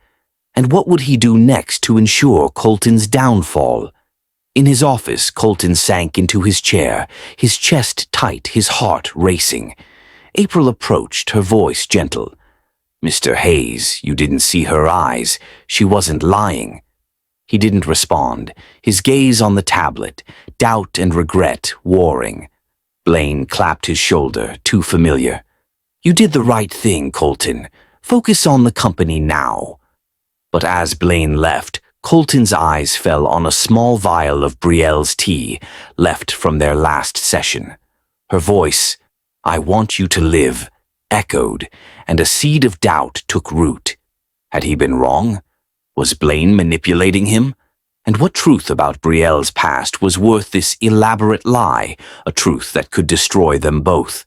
And what would he do next to ensure Colton's downfall? In his office, Colton sank into his chair, his chest tight, his heart racing. April approached, her voice gentle. "Mr. Hayes, you didn't see her eyes. She wasn't lying." He didn't respond, his gaze on the tablet, doubt and regret warring. Blaine clapped his shoulder, too familiar. "You did the right thing, Colton. Focus on the company now." But as Blaine left, Colton's eyes fell on a small vial of Brielle's tea, left from their last session. Her voice, "I want you to live," echoed, and a seed of doubt took root. Had he been wrong? Was Blaine manipulating him? And what truth about Brielle's past was worth this elaborate lie, a truth that could destroy them both?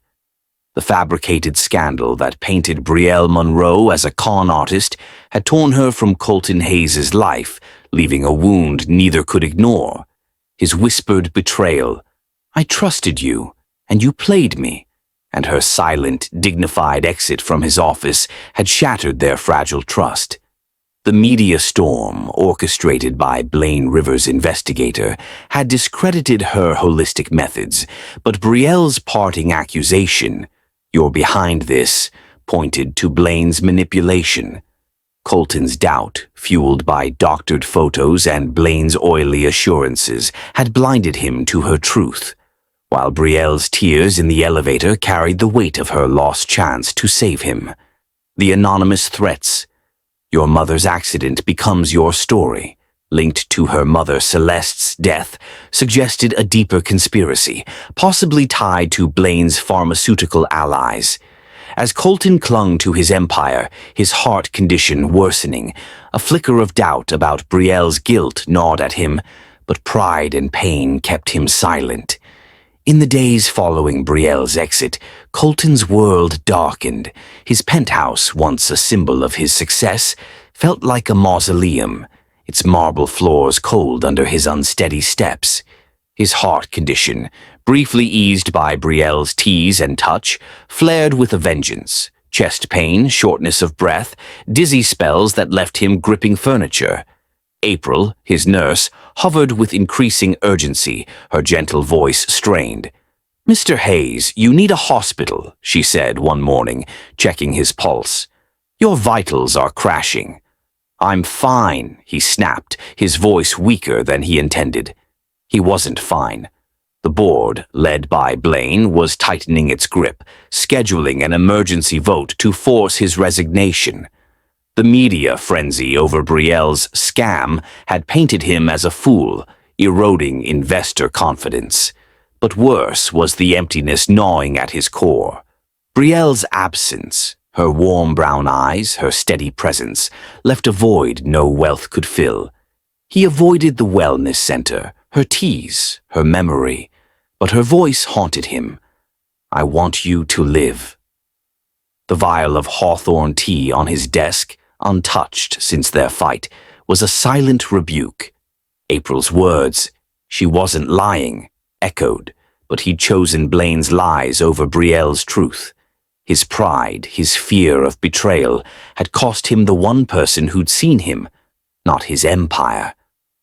The fabricated scandal that painted Brielle Monroe as a con artist had torn her from Colton Hayes' life, leaving a wound neither could ignore. His whispered betrayal, "I trusted you, and you played me," and her silent, dignified exit from his office had shattered their fragile trust. The media storm, orchestrated by Blaine Rivers' investigator, had discredited her holistic methods, but Brielle's parting accusation, "You're behind this," pointed to Blaine's manipulation. Colton's doubt, fueled by doctored photos and Blaine's oily assurances, had blinded him to her truth, while Brielle's tears in the elevator carried the weight of her lost chance to save him. The anonymous threats, "Your mother's accident becomes your story," linked to her mother Celeste's death, suggested a deeper conspiracy, possibly tied to Blaine's pharmaceutical allies. As Colton clung to his empire, his heart condition worsening, a flicker of doubt about Brielle's guilt gnawed at him, but pride and pain kept him silent. In the days following Brielle's exit, Colton's world darkened. His penthouse, once a symbol of his success, felt like a mausoleum, its marble floors cold under his unsteady steps. His heart condition, briefly eased by Brielle's tease and touch, flared with a vengeance. Chest pain, shortness of breath, dizzy spells that left him gripping furniture. April, his nurse, hovered with increasing urgency, her gentle voice strained. "Mr. Hayes, you need a hospital," she said one morning, checking his pulse. "Your vitals are crashing." "I'm fine," he snapped, his voice weaker than he intended. He wasn't fine. The board, led by Blaine, was tightening its grip, scheduling an emergency vote to force his resignation. The media frenzy over Brielle's scam had painted him as a fool, eroding investor confidence. But worse was the emptiness gnawing at his core. Brielle's absence, her warm brown eyes, her steady presence, left a void no wealth could fill. He avoided the wellness center, her tease, her memory, but her voice haunted him. "I want you to live." The vial of hawthorn tea on his desk, untouched since their fight, was a silent rebuke. April's words, "She wasn't lying," echoed, but he'd chosen Blaine's lies over Brielle's truth. His pride, his fear of betrayal, had cost him the one person who'd seen him, not his empire.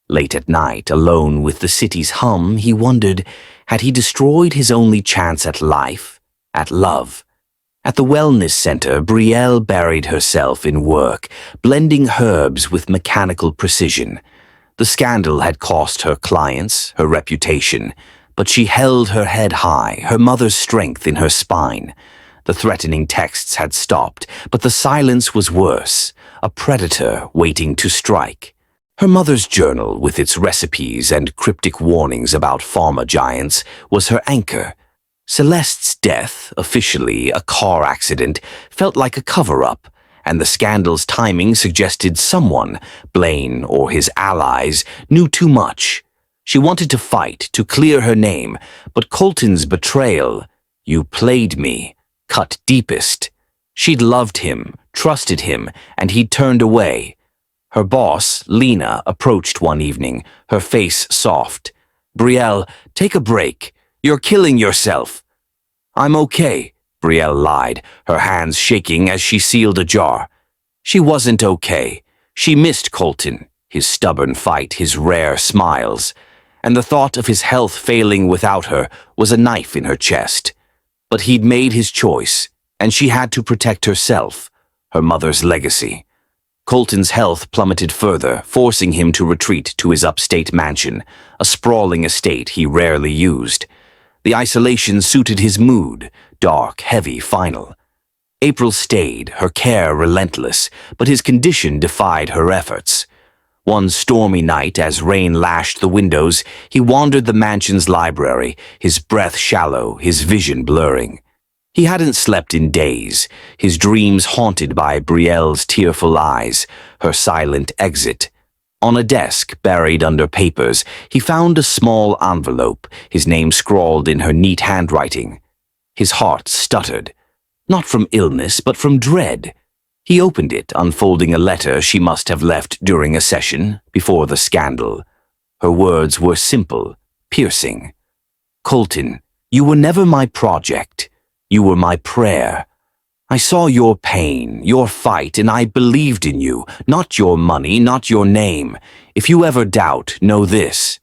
Late at night, alone with the city's hum, he wondered, had he destroyed his only chance at life, at love? At the wellness center, Brielle buried herself in work, blending herbs with mechanical precision. The scandal had cost her clients, her reputation, but she held her head high, her mother's strength in her spine. The threatening texts had stopped, but the silence was worse, a predator waiting to strike. Her mother's journal, with its recipes and cryptic warnings about pharma giants, was her anchor. Celeste's death, officially a car accident, felt like a cover-up, and the scandal's timing suggested someone, Blaine or his allies, knew too much. She wanted to fight, to clear her name, but Colton's betrayal, "You played me," cut deepest. She'd loved him, trusted him, and he'd turned away. Her boss, Lena, approached one evening, her face soft. "Brielle, take a break. You're killing yourself." "I'm okay," Brielle lied, her hands shaking as she sealed a jar. She wasn't okay. She missed Colton, his stubborn fight, his rare smiles, and the thought of his health failing without her was a knife in her chest. But he'd made his choice, and she had to protect herself, her mother's legacy. Colton's health plummeted further, forcing him to retreat to his upstate mansion, a sprawling estate he rarely used. The isolation suited his mood, dark, heavy, final. April stayed, her care relentless, but his condition defied her efforts. One stormy night, as rain lashed the windows, he wandered the mansion's library, his breath shallow, his vision blurring. He hadn't slept in days, his dreams haunted by Brielle's tearful eyes, her silent exit. On a desk, buried under papers, he found a small envelope, his name scrawled in her neat handwriting. His heart stuttered, not from illness, but from dread. He opened it, unfolding a letter she must have left during a session, before the scandal. Her words were simple, piercing. "Colton, you were never my project. You were my prayer. I saw your pain, your fight, and I believed in you, not your money, not your name. If you ever doubt, know this.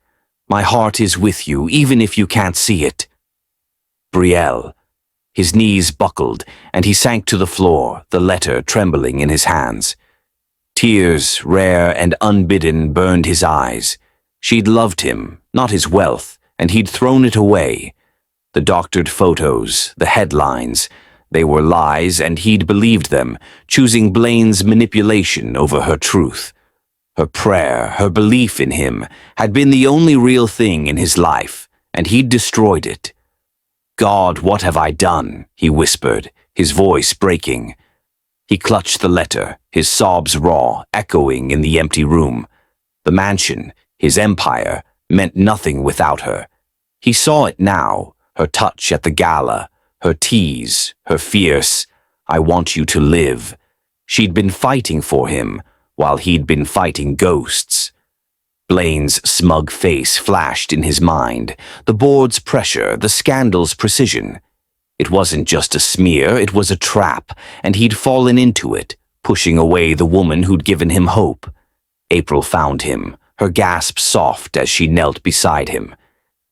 My heart is with you, even if you can't see it." Brielle. His knees buckled, and he sank to the floor, the letter trembling in his hands. Tears, rare and unbidden, burned his eyes. She'd loved him, not his wealth, and he'd thrown it away. The doctored photos, the headlines, they were lies, and he'd believed them, choosing Blaine's manipulation over her truth. Her prayer, her belief in him, had been the only real thing in his life, and he'd destroyed it. "God, what have I done?" he whispered, his voice breaking. He clutched the letter, his sobs raw, echoing in the empty room. The mansion, his empire, meant nothing without her. He saw it now, her touch at the gala, her tease, her fierce, "I want you to live." She'd been fighting for him, while he'd been fighting ghosts. Blaine's smug face flashed in his mind, the board's pressure, the scandal's precision. It wasn't just a smear, it was a trap, and he'd fallen into it, pushing away the woman who'd given him hope. April found him, her gasp soft as she knelt beside him.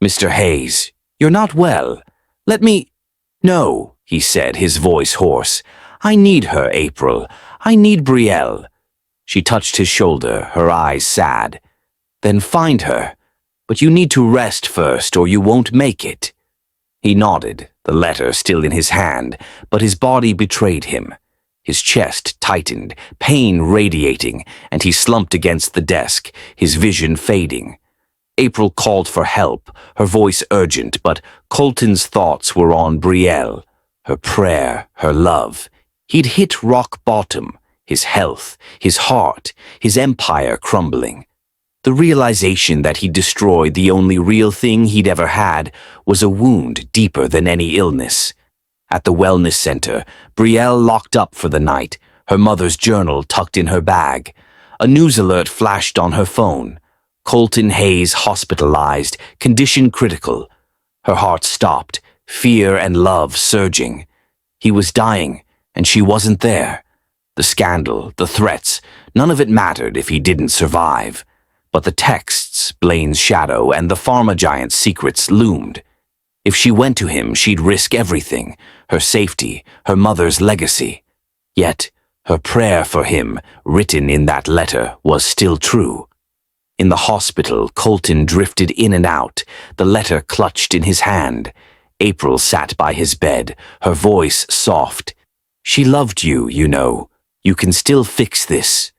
"Mr. Hayes, you're not well. Let me—" "No," he said, his voice hoarse. "I need her, April. I need Brielle." She touched his shoulder, her eyes sad. "Then find her. But you need to rest first, or you won't make it." He nodded, the letter still in his hand, but his body betrayed him. His chest tightened, pain radiating, and he slumped against the desk, his vision fading. April called for help, her voice urgent, but Colton's thoughts were on Brielle, her prayer, her love. He'd hit rock bottom, his health, his heart, his empire crumbling. The realization that he'd destroyed the only real thing he'd ever had was a wound deeper than any illness. At the wellness center, Brielle locked up for the night, her mother's journal tucked in her bag. A news alert flashed on her phone. Colton Hayes hospitalized, condition critical. Her heart stopped, fear and love surging. He was dying, and she wasn't there. The scandal, the threats, none of it mattered if he didn't survive. But the texts, Blaine's shadow, and the pharma giant's secrets loomed. If she went to him, she'd risk everything, her safety, her mother's legacy. Yet, her prayer for him, written in that letter, was still true. In the hospital, Colton drifted in and out, the letter clutched in his hand. April sat by his bed, her voice soft. "She loved you, you know. You can still fix this."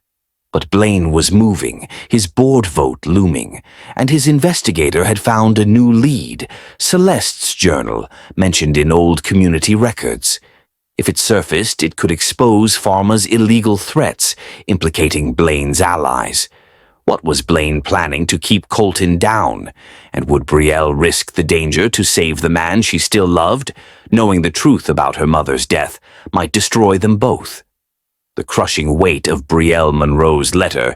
But Blaine was moving, his board vote looming, and his investigator had found a new lead, Celeste's journal, mentioned in old community records. If it surfaced, it could expose Pharma's illegal threats, implicating Blaine's allies. What was Blaine planning to keep Colton down? And would Brielle risk the danger to save the man she still loved? Knowing the truth about her mother's death might destroy them both. The crushing weight of Brielle Monroe's letter,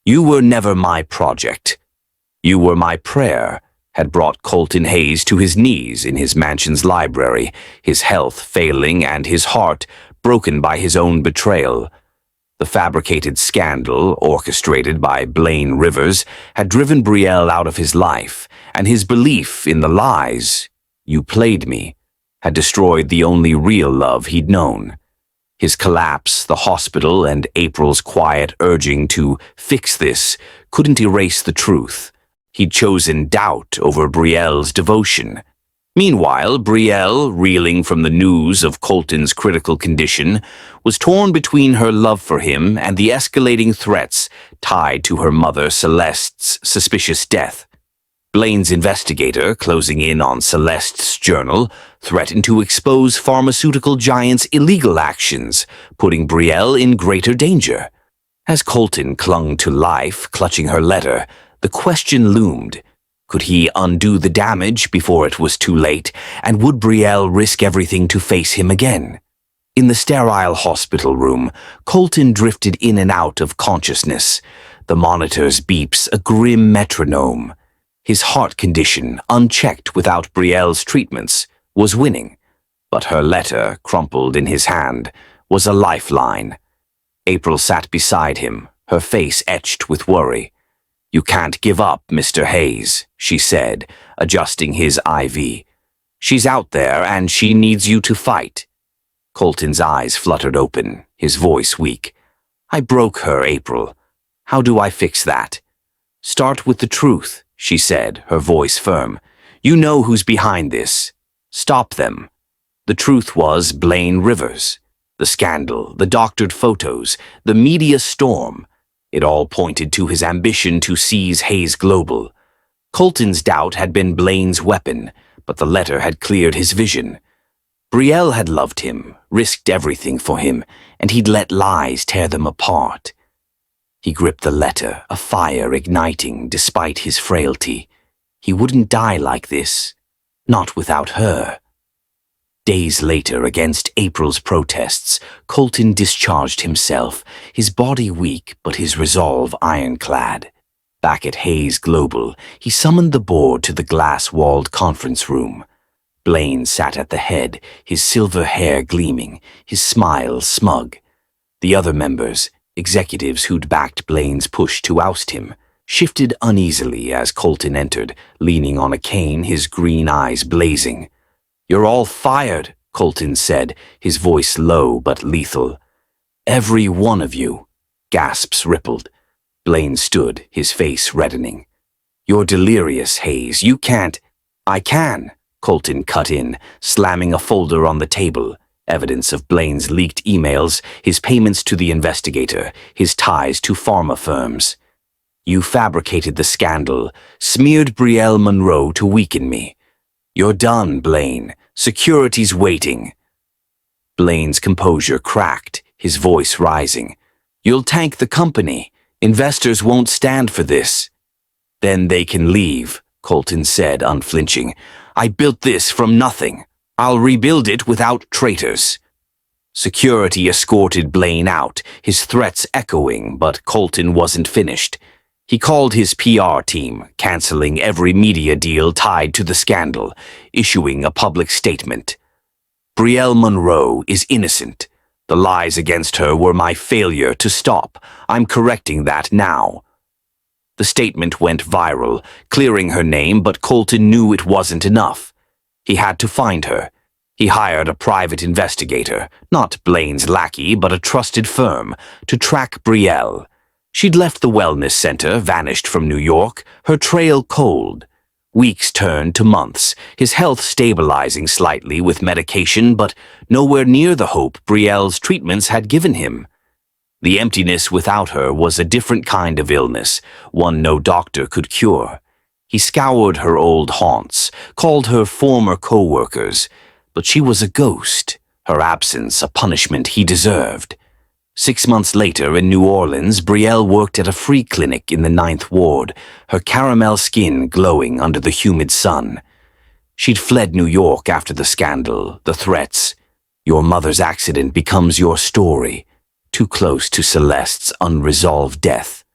"You were never my project. You were my prayer," had brought Colton Hayes to his knees in his mansion's library, his health failing and his heart broken by his own betrayal. The fabricated scandal, orchestrated by Blaine Rivers, had driven Brielle out of his life, and his belief in the lies, "You played me," had destroyed the only real love he'd known. His collapse, the hospital, and April's quiet urging to fix this couldn't erase the truth. He'd chosen doubt over Brielle's devotion. Meanwhile, Brielle, reeling from the news of Colton's critical condition, was torn between her love for him and the escalating threats tied to her mother Celeste's suspicious death. Blaine's investigator, closing in on Celeste's journal, threatened to expose pharmaceutical giants' illegal actions, putting Brielle in greater danger. As Colton clung to life, clutching her letter, the question loomed. Could he undo the damage before it was too late, and would Brielle risk everything to face him again? In the sterile hospital room, Colton drifted in and out of consciousness, the monitor's beeps a grim metronome. His heart condition, unchecked without Brielle's treatments, was winning, but her letter, crumpled in his hand, was a lifeline. April sat beside him, her face etched with worry. "You can't give up, Mr. Hayes," she said, adjusting his IV. "She's out there, and she needs you to fight." Colton's eyes fluttered open, his voice weak. "I broke her, April. How do I fix that?" "Start with the truth," she said, her voice firm. "You know who's behind this. Stop them." The truth was Blaine Rivers. The scandal, the doctored photos, the media storm. It all pointed to his ambition to seize Hayes Global. Colton's doubt had been Blaine's weapon, but the letter had cleared his vision. Brielle had loved him, risked everything for him, and he'd let lies tear them apart. He gripped the letter, a fire igniting despite his frailty. He wouldn't die like this, not without her. Days later, against April's protests, Colton discharged himself, his body weak but his resolve ironclad. Back at Hayes Global, he summoned the board to the glass-walled conference room. Blaine sat at the head, his silver hair gleaming, his smile smug. The other members, executives who'd backed Blaine's push to oust him, shifted uneasily as Colton entered, leaning on a cane, his green eyes blazing. "You're all fired," Colton said, his voice low but lethal. "Every one of you." Gasps rippled. Blaine stood, his face reddening. "You're delirious, Hayes. You can't—" "I can," Colton cut in, slamming a folder on the table. Evidence of Blaine's leaked emails, his payments to the investigator, his ties to pharma firms. "You fabricated the scandal, smeared Brielle Monroe to weaken me. You're done, Blaine. Security's waiting." Blaine's composure cracked, his voice rising. "You'll tank the company. Investors won't stand for this." "Then they can leave," Colton said, unflinching. "I built this from nothing. I'll rebuild it without traitors." Security escorted Blaine out, his threats echoing, but Colton wasn't finished. He called his PR team, canceling every media deal tied to the scandal, issuing a public statement. "Brielle Monroe is innocent. The lies against her were my failure to stop. I'm correcting that now." The statement went viral, clearing her name, but Colton knew it wasn't enough. He had to find her. He hired a private investigator, not Blaine's lackey, but a trusted firm, to track Brielle. She'd left the wellness center, vanished from New York, her trail cold. Weeks turned to months, his health stabilizing slightly with medication, but nowhere near the hope Brielle's treatments had given him. The emptiness without her was a different kind of illness, one no doctor could cure. He scoured her old haunts, called her former co-workers, but she was a ghost, her absence a punishment he deserved. 6 months later in New Orleans, Brielle worked at a free clinic in the 9th Ward, her caramel skin glowing under the humid sun. She'd fled New York after the scandal, the threats. Your mother's accident becomes your story, too close to Celeste's unresolved death.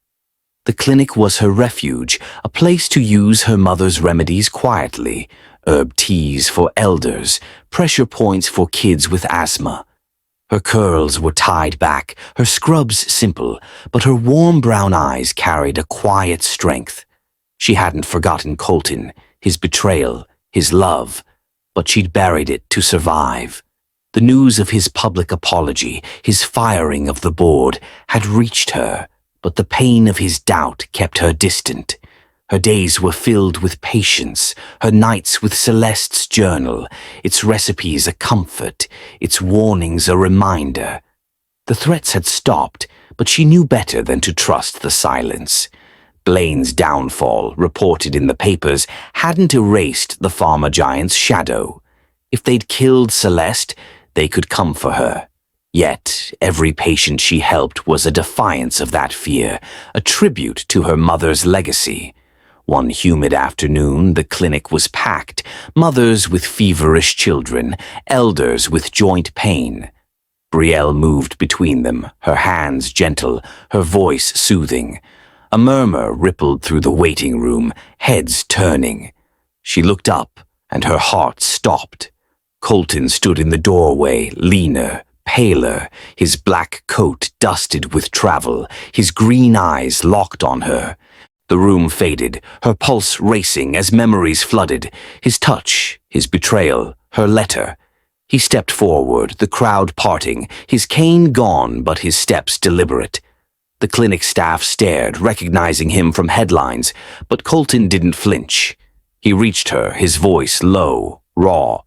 The clinic was her refuge, a place to use her mother's remedies quietly, herb teas for elders, pressure points for kids with asthma. Her curls were tied back, her scrubs simple, but her warm brown eyes carried a quiet strength. She hadn't forgotten Colton, his betrayal, his love, but she'd buried it to survive. The news of his public apology, his firing of the board, had reached her, but the pain of his doubt kept her distant. Her days were filled with patience, her nights with Celeste's journal, its recipes a comfort, its warnings a reminder. The threats had stopped, but she knew better than to trust the silence. Blaine's downfall, reported in the papers, hadn't erased the pharma giant's shadow. If they'd killed Celeste, they could come for her. Yet, every patient she helped was a defiance of that fear, a tribute to her mother's legacy. One humid afternoon, the clinic was packed, mothers with feverish children, elders with joint pain. Brielle moved between them, her hands gentle, her voice soothing. A murmur rippled through the waiting room, heads turning. She looked up, and her heart stopped. Colton stood in the doorway, leaner, paler, his black coat dusted with travel, his green eyes locked on her. The room faded, her pulse racing as memories flooded, his touch, his betrayal, her letter. He stepped forward, the crowd parting, his cane gone but his steps deliberate. The clinic staff stared, recognizing him from headlines, but Colton didn't flinch. He reached her, his voice low, raw.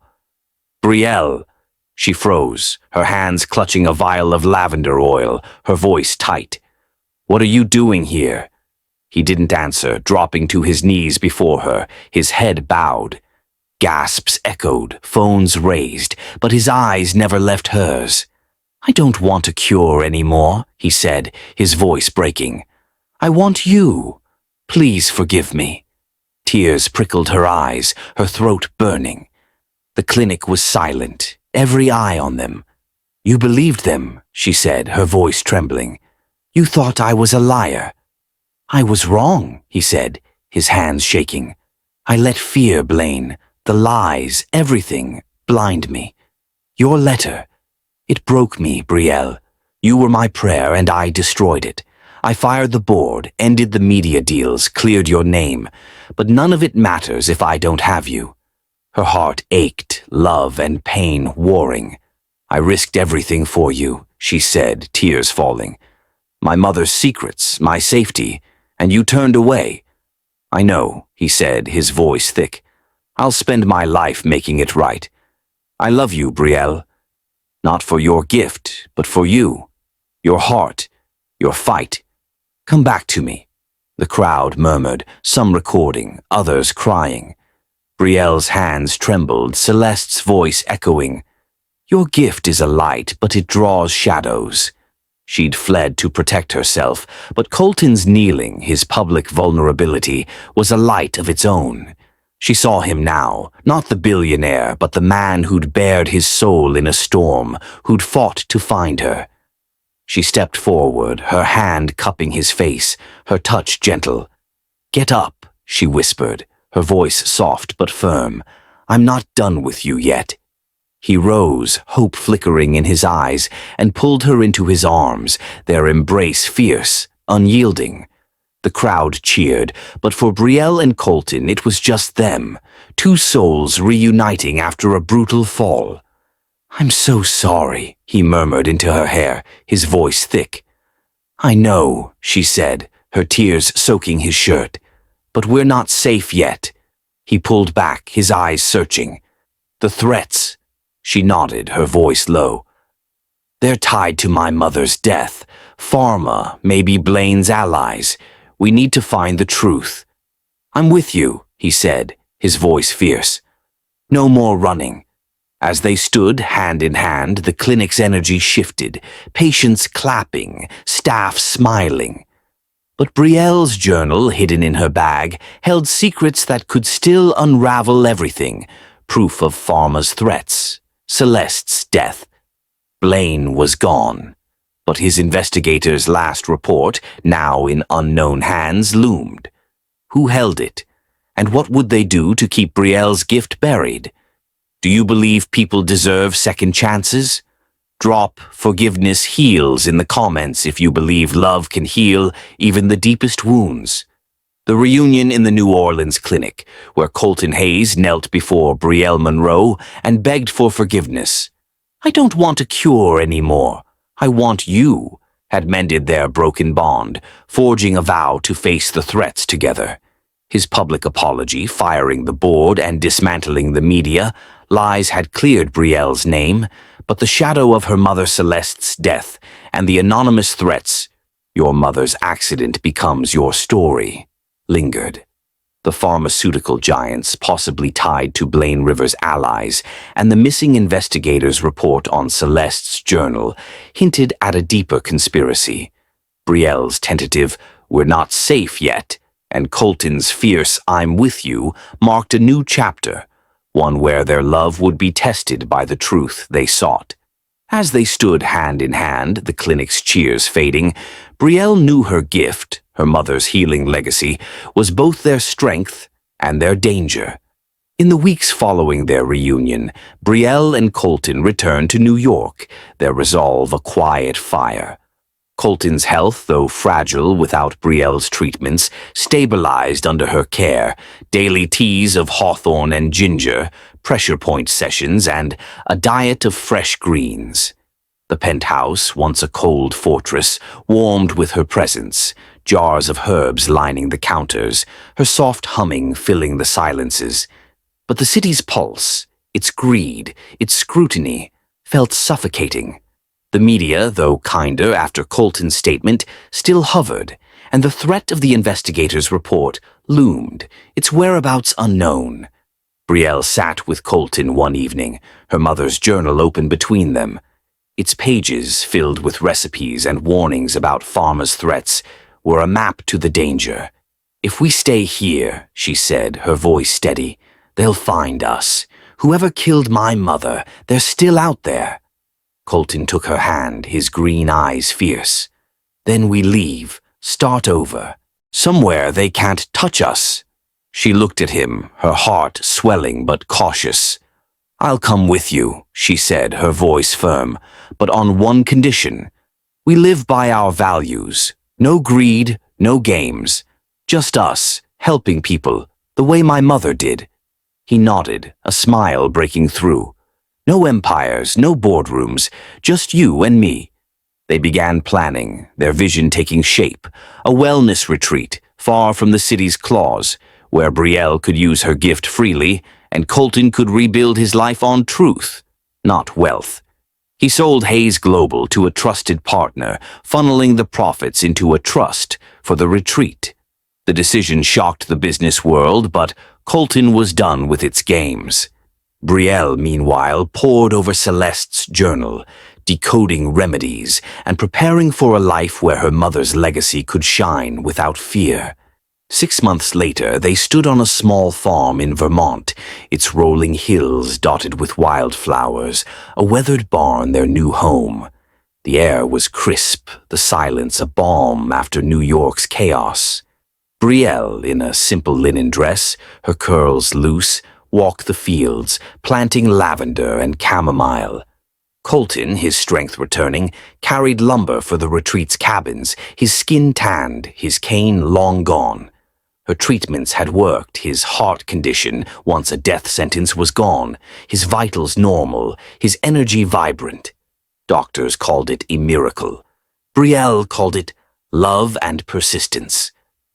"Brielle." She froze, her hands clutching a vial of lavender oil, her voice tight. "What are you doing here?" He didn't answer, dropping to his knees before her, his head bowed. Gasps echoed, phones raised, but his eyes never left hers. "I don't want a cure anymore," he said, his voice breaking. "I want you. Please forgive me." Tears prickled her eyes, her throat burning. The clinic was silent, every eye on them. "You believed them," she said, her voice trembling. "You thought I was a liar." "I was wrong," he said, his hands shaking. "I let fear, Blaine, the lies, everything, blind me. Your letter, it broke me, Brielle. You were my prayer and I destroyed it. I fired the board, ended the media deals, cleared your name, but none of it matters if I don't have you." Her heart ached, love and pain warring. "I risked everything for you," she said, tears falling. "My mother's secrets, my safety, and you turned away." "I know," he said, his voice thick. "I'll spend my life making it right. I love you, Brielle. Not for your gift, but for you. Your heart, your fight. Come back to me." The crowd murmured, some recording, others crying. Brielle's hands trembled, Celeste's voice echoing. "Your gift is a light, but it draws shadows." She'd fled to protect herself, but Colton's kneeling, his public vulnerability, was a light of its own. She saw him now, not the billionaire, but the man who'd bared his soul in a storm, who'd fought to find her. She stepped forward, her hand cupping his face, her touch gentle. "Get up," she whispered, her voice soft but firm. "I'm not done with you yet." He rose, hope flickering in his eyes, and pulled her into his arms, their embrace fierce, unyielding. The crowd cheered, but for Brielle and Colton it was just them, two souls reuniting after a brutal fall. "I'm so sorry," he murmured into her hair, his voice thick. "I know," she said, her tears soaking his shirt. "But we're not safe yet." He pulled back, his eyes searching. "The threats," she nodded, her voice low. "They're tied to my mother's death, Pharma may be Blaine's allies. We need to find the truth. I'm with you, he said, his voice fierce. No more running. As they stood hand in hand, the clinic's energy shifted, patients clapping, staff smiling. But Brielle's journal, hidden in her bag, held secrets that could still unravel everything. Proof of Pharma's threats, Celeste's death. Blaine was gone, but his investigators' last report, now in unknown hands, loomed. Who held it? And what would they do to keep Brielle's gift buried? Do you believe people deserve second chances? Drop "forgiveness heals" in the comments if you believe love can heal even the deepest wounds. The reunion in the New Orleans clinic, where Colton Hayes knelt before Brielle Monroe and begged for forgiveness. I don't want a cure anymore. I want you, had mended their broken bond, forging a vow to face the threats together. His public apology, firing the board and dismantling the media, lies had cleared Brielle's name, but the shadow of her mother Celeste's death and the anonymous threats, "Your mother's accident becomes your story," lingered. The pharmaceutical giants, possibly tied to Blaine River's allies, and the missing investigators' report on Celeste's journal hinted at a deeper conspiracy. Brielle's tentative, "We're not safe yet," and Colton's fierce, "I'm with you," marked a new chapter, one where their love would be tested by the truth they sought. As they stood hand in hand, the clinic's cheers fading, Brielle knew her gift, her mother's healing legacy, was both their strength and their danger. In the weeks following their reunion, Brielle and Colton returned to New York, their resolve a quiet fire. Colton's health, though fragile without Brielle's treatments, stabilized under her care, daily teas of hawthorn and ginger, pressure point sessions, and a diet of fresh greens. The penthouse, once a cold fortress, warmed with her presence, jars of herbs lining the counters, her soft humming filling the silences. But the city's pulse, its greed, its scrutiny, felt suffocating. The media, though kinder after Colton's statement, still hovered, and the threat of the investigators' report loomed, its whereabouts unknown. Brielle sat with Colton one evening, her mother's journal open between them. Its pages, filled with recipes and warnings about Pharma's threats, were a map to the danger. "If we stay here," she said, her voice steady, "they'll find us. Whoever killed my mother, they're still out there." Colton took her hand, his green eyes fierce. "Then we leave, start over. Somewhere they can't touch us." She looked at him, her heart swelling but cautious. "I'll come with you," she said, her voice firm, "but on one condition. We live by our values. No greed, no games. Just us, helping people, the way my mother did." He nodded, a smile breaking through. "No empires, no boardrooms, just you and me." They began planning, their vision taking shape, a wellness retreat, far from the city's claws, where Brielle could use her gift freely, and Colton could rebuild his life on truth, not wealth. He sold Hayes Global to a trusted partner, funneling the profits into a trust for the retreat. The decision shocked the business world, but Colton was done with its games. Brielle, meanwhile, pored over Celeste's journal, decoding remedies and preparing for a life where her mother's legacy could shine without fear. 6 months later, they stood on a small farm in Vermont, its rolling hills dotted with wildflowers, a weathered barn their new home. The air was crisp, the silence a balm after New York's chaos. Brielle, in a simple linen dress, her curls loose, walked the fields, planting lavender and chamomile. Colton, his strength returning, carried lumber for the retreat's cabins, his skin tanned, his cane long gone. Her treatments had worked, his heart condition, once a death sentence, was gone, his vitals normal, his energy vibrant. Doctors called it a miracle. Brielle called it love and persistence.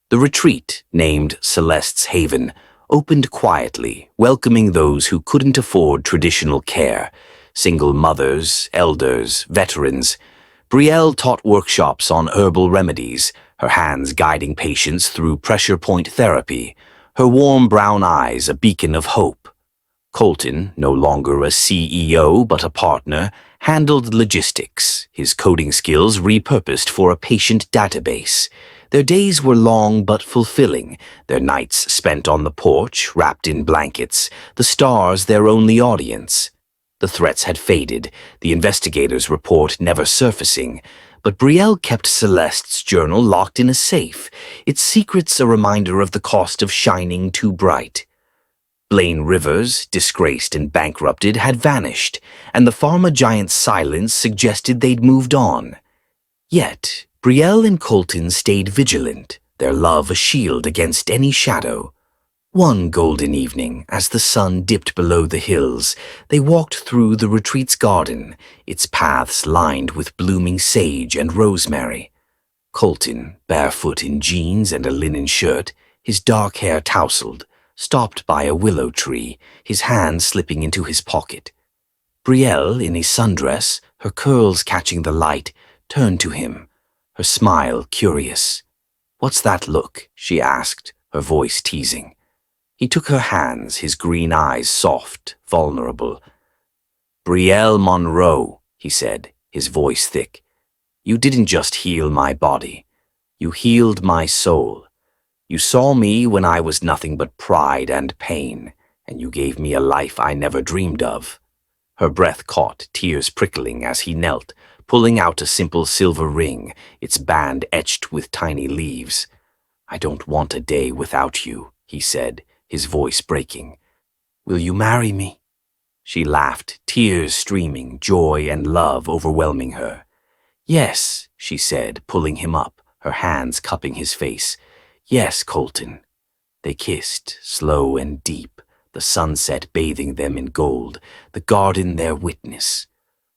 The retreat, named Celeste's Haven, opened quietly, welcoming those who couldn't afford traditional care, single mothers, elders, veterans. Brielle taught workshops on herbal remedies, her hands guiding patients through pressure point therapy, her warm brown eyes a beacon of hope. Colton, no longer a CEO but a partner, handled logistics, his coding skills repurposed for a patient database. Their days were long but fulfilling, their nights spent on the porch, wrapped in blankets, the stars their only audience. The threats had faded, the investigators' report never surfacing, but Brielle kept Celeste's journal locked in a safe, its secrets a reminder of the cost of shining too bright. Blaine Rivers, disgraced and bankrupted, had vanished, and the pharma giant's silence suggested they'd moved on. Yet, Brielle and Colton stayed vigilant, their love a shield against any shadow. One golden evening, as the sun dipped below the hills, they walked through the retreat's garden, its paths lined with blooming sage and rosemary. Colton, barefoot in jeans and a linen shirt, his dark hair tousled, stopped by a willow tree, his hand slipping into his pocket. Brielle, in a sundress, her curls catching the light, turned to him, her smile curious. "What's that look?" she asked, her voice teasing. He took her hands, his green eyes soft, vulnerable. "Brielle Monroe," he said, his voice thick. "You didn't just heal my body. You healed my soul. You saw me when I was nothing but pride and pain, and you gave me a life I never dreamed of." Her breath caught, tears prickling as he knelt, pulling out a simple silver ring, its band etched with tiny leaves. "I don't want a day without you," he said, his voice breaking. "Will you marry me?" She laughed, tears streaming, joy and love overwhelming her. "Yes," she said, pulling him up, her hands cupping his face. "Yes, Colton." They kissed, slow and deep, the sunset bathing them in gold, the garden their witness.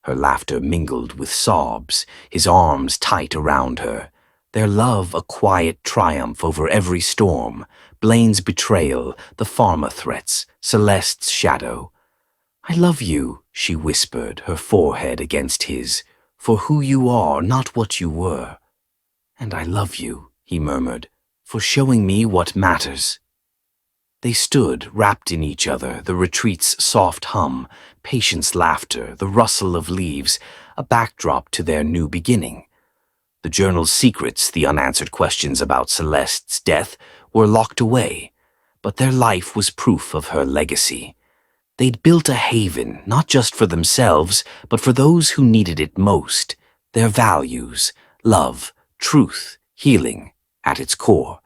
Her laughter mingled with sobs, his arms tight around her. Their love a quiet triumph over every storm, Blaine's betrayal, the pharma threats, Celeste's shadow. "I love you," she whispered, her forehead against his, "for who you are, not what you were." "And I love you," he murmured, "for showing me what matters." They stood, wrapped in each other, the retreat's soft hum, patient's laughter, the rustle of leaves, a backdrop to their new beginning. The journal's secrets, the unanswered questions about Celeste's death, were locked away, but their life was proof of her legacy. They'd built a haven, not just for themselves, but for those who needed it most, their values, love, truth, healing, at its core.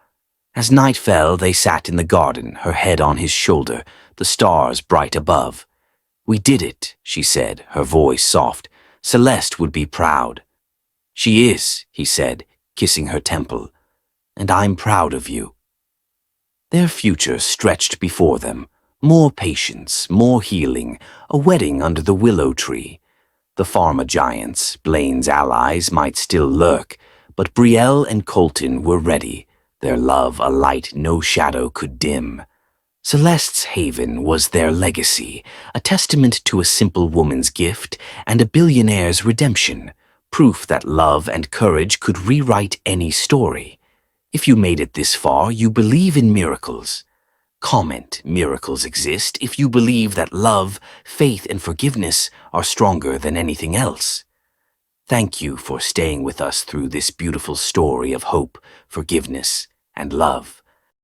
As night fell, they sat in the garden, her head on his shoulder, the stars bright above. "We did it," she said, her voice soft. "Celeste would be proud." "She is," he said, kissing her temple. "And I'm proud of you." Their future stretched before them, more patience, more healing, a wedding under the willow tree. The pharma giants, Blaine's allies, might still lurk, but Brielle and Colton were ready, their love a light no shadow could dim. Celeste's haven was their legacy, a testament to a simple woman's gift and a billionaire's redemption, proof that love and courage could rewrite any story. If you made it this far, you believe in miracles. Comment, miracles exist if you believe that love, faith, and forgiveness are stronger than anything else. Thank you for staying with us through this beautiful story of hope, forgiveness, and love.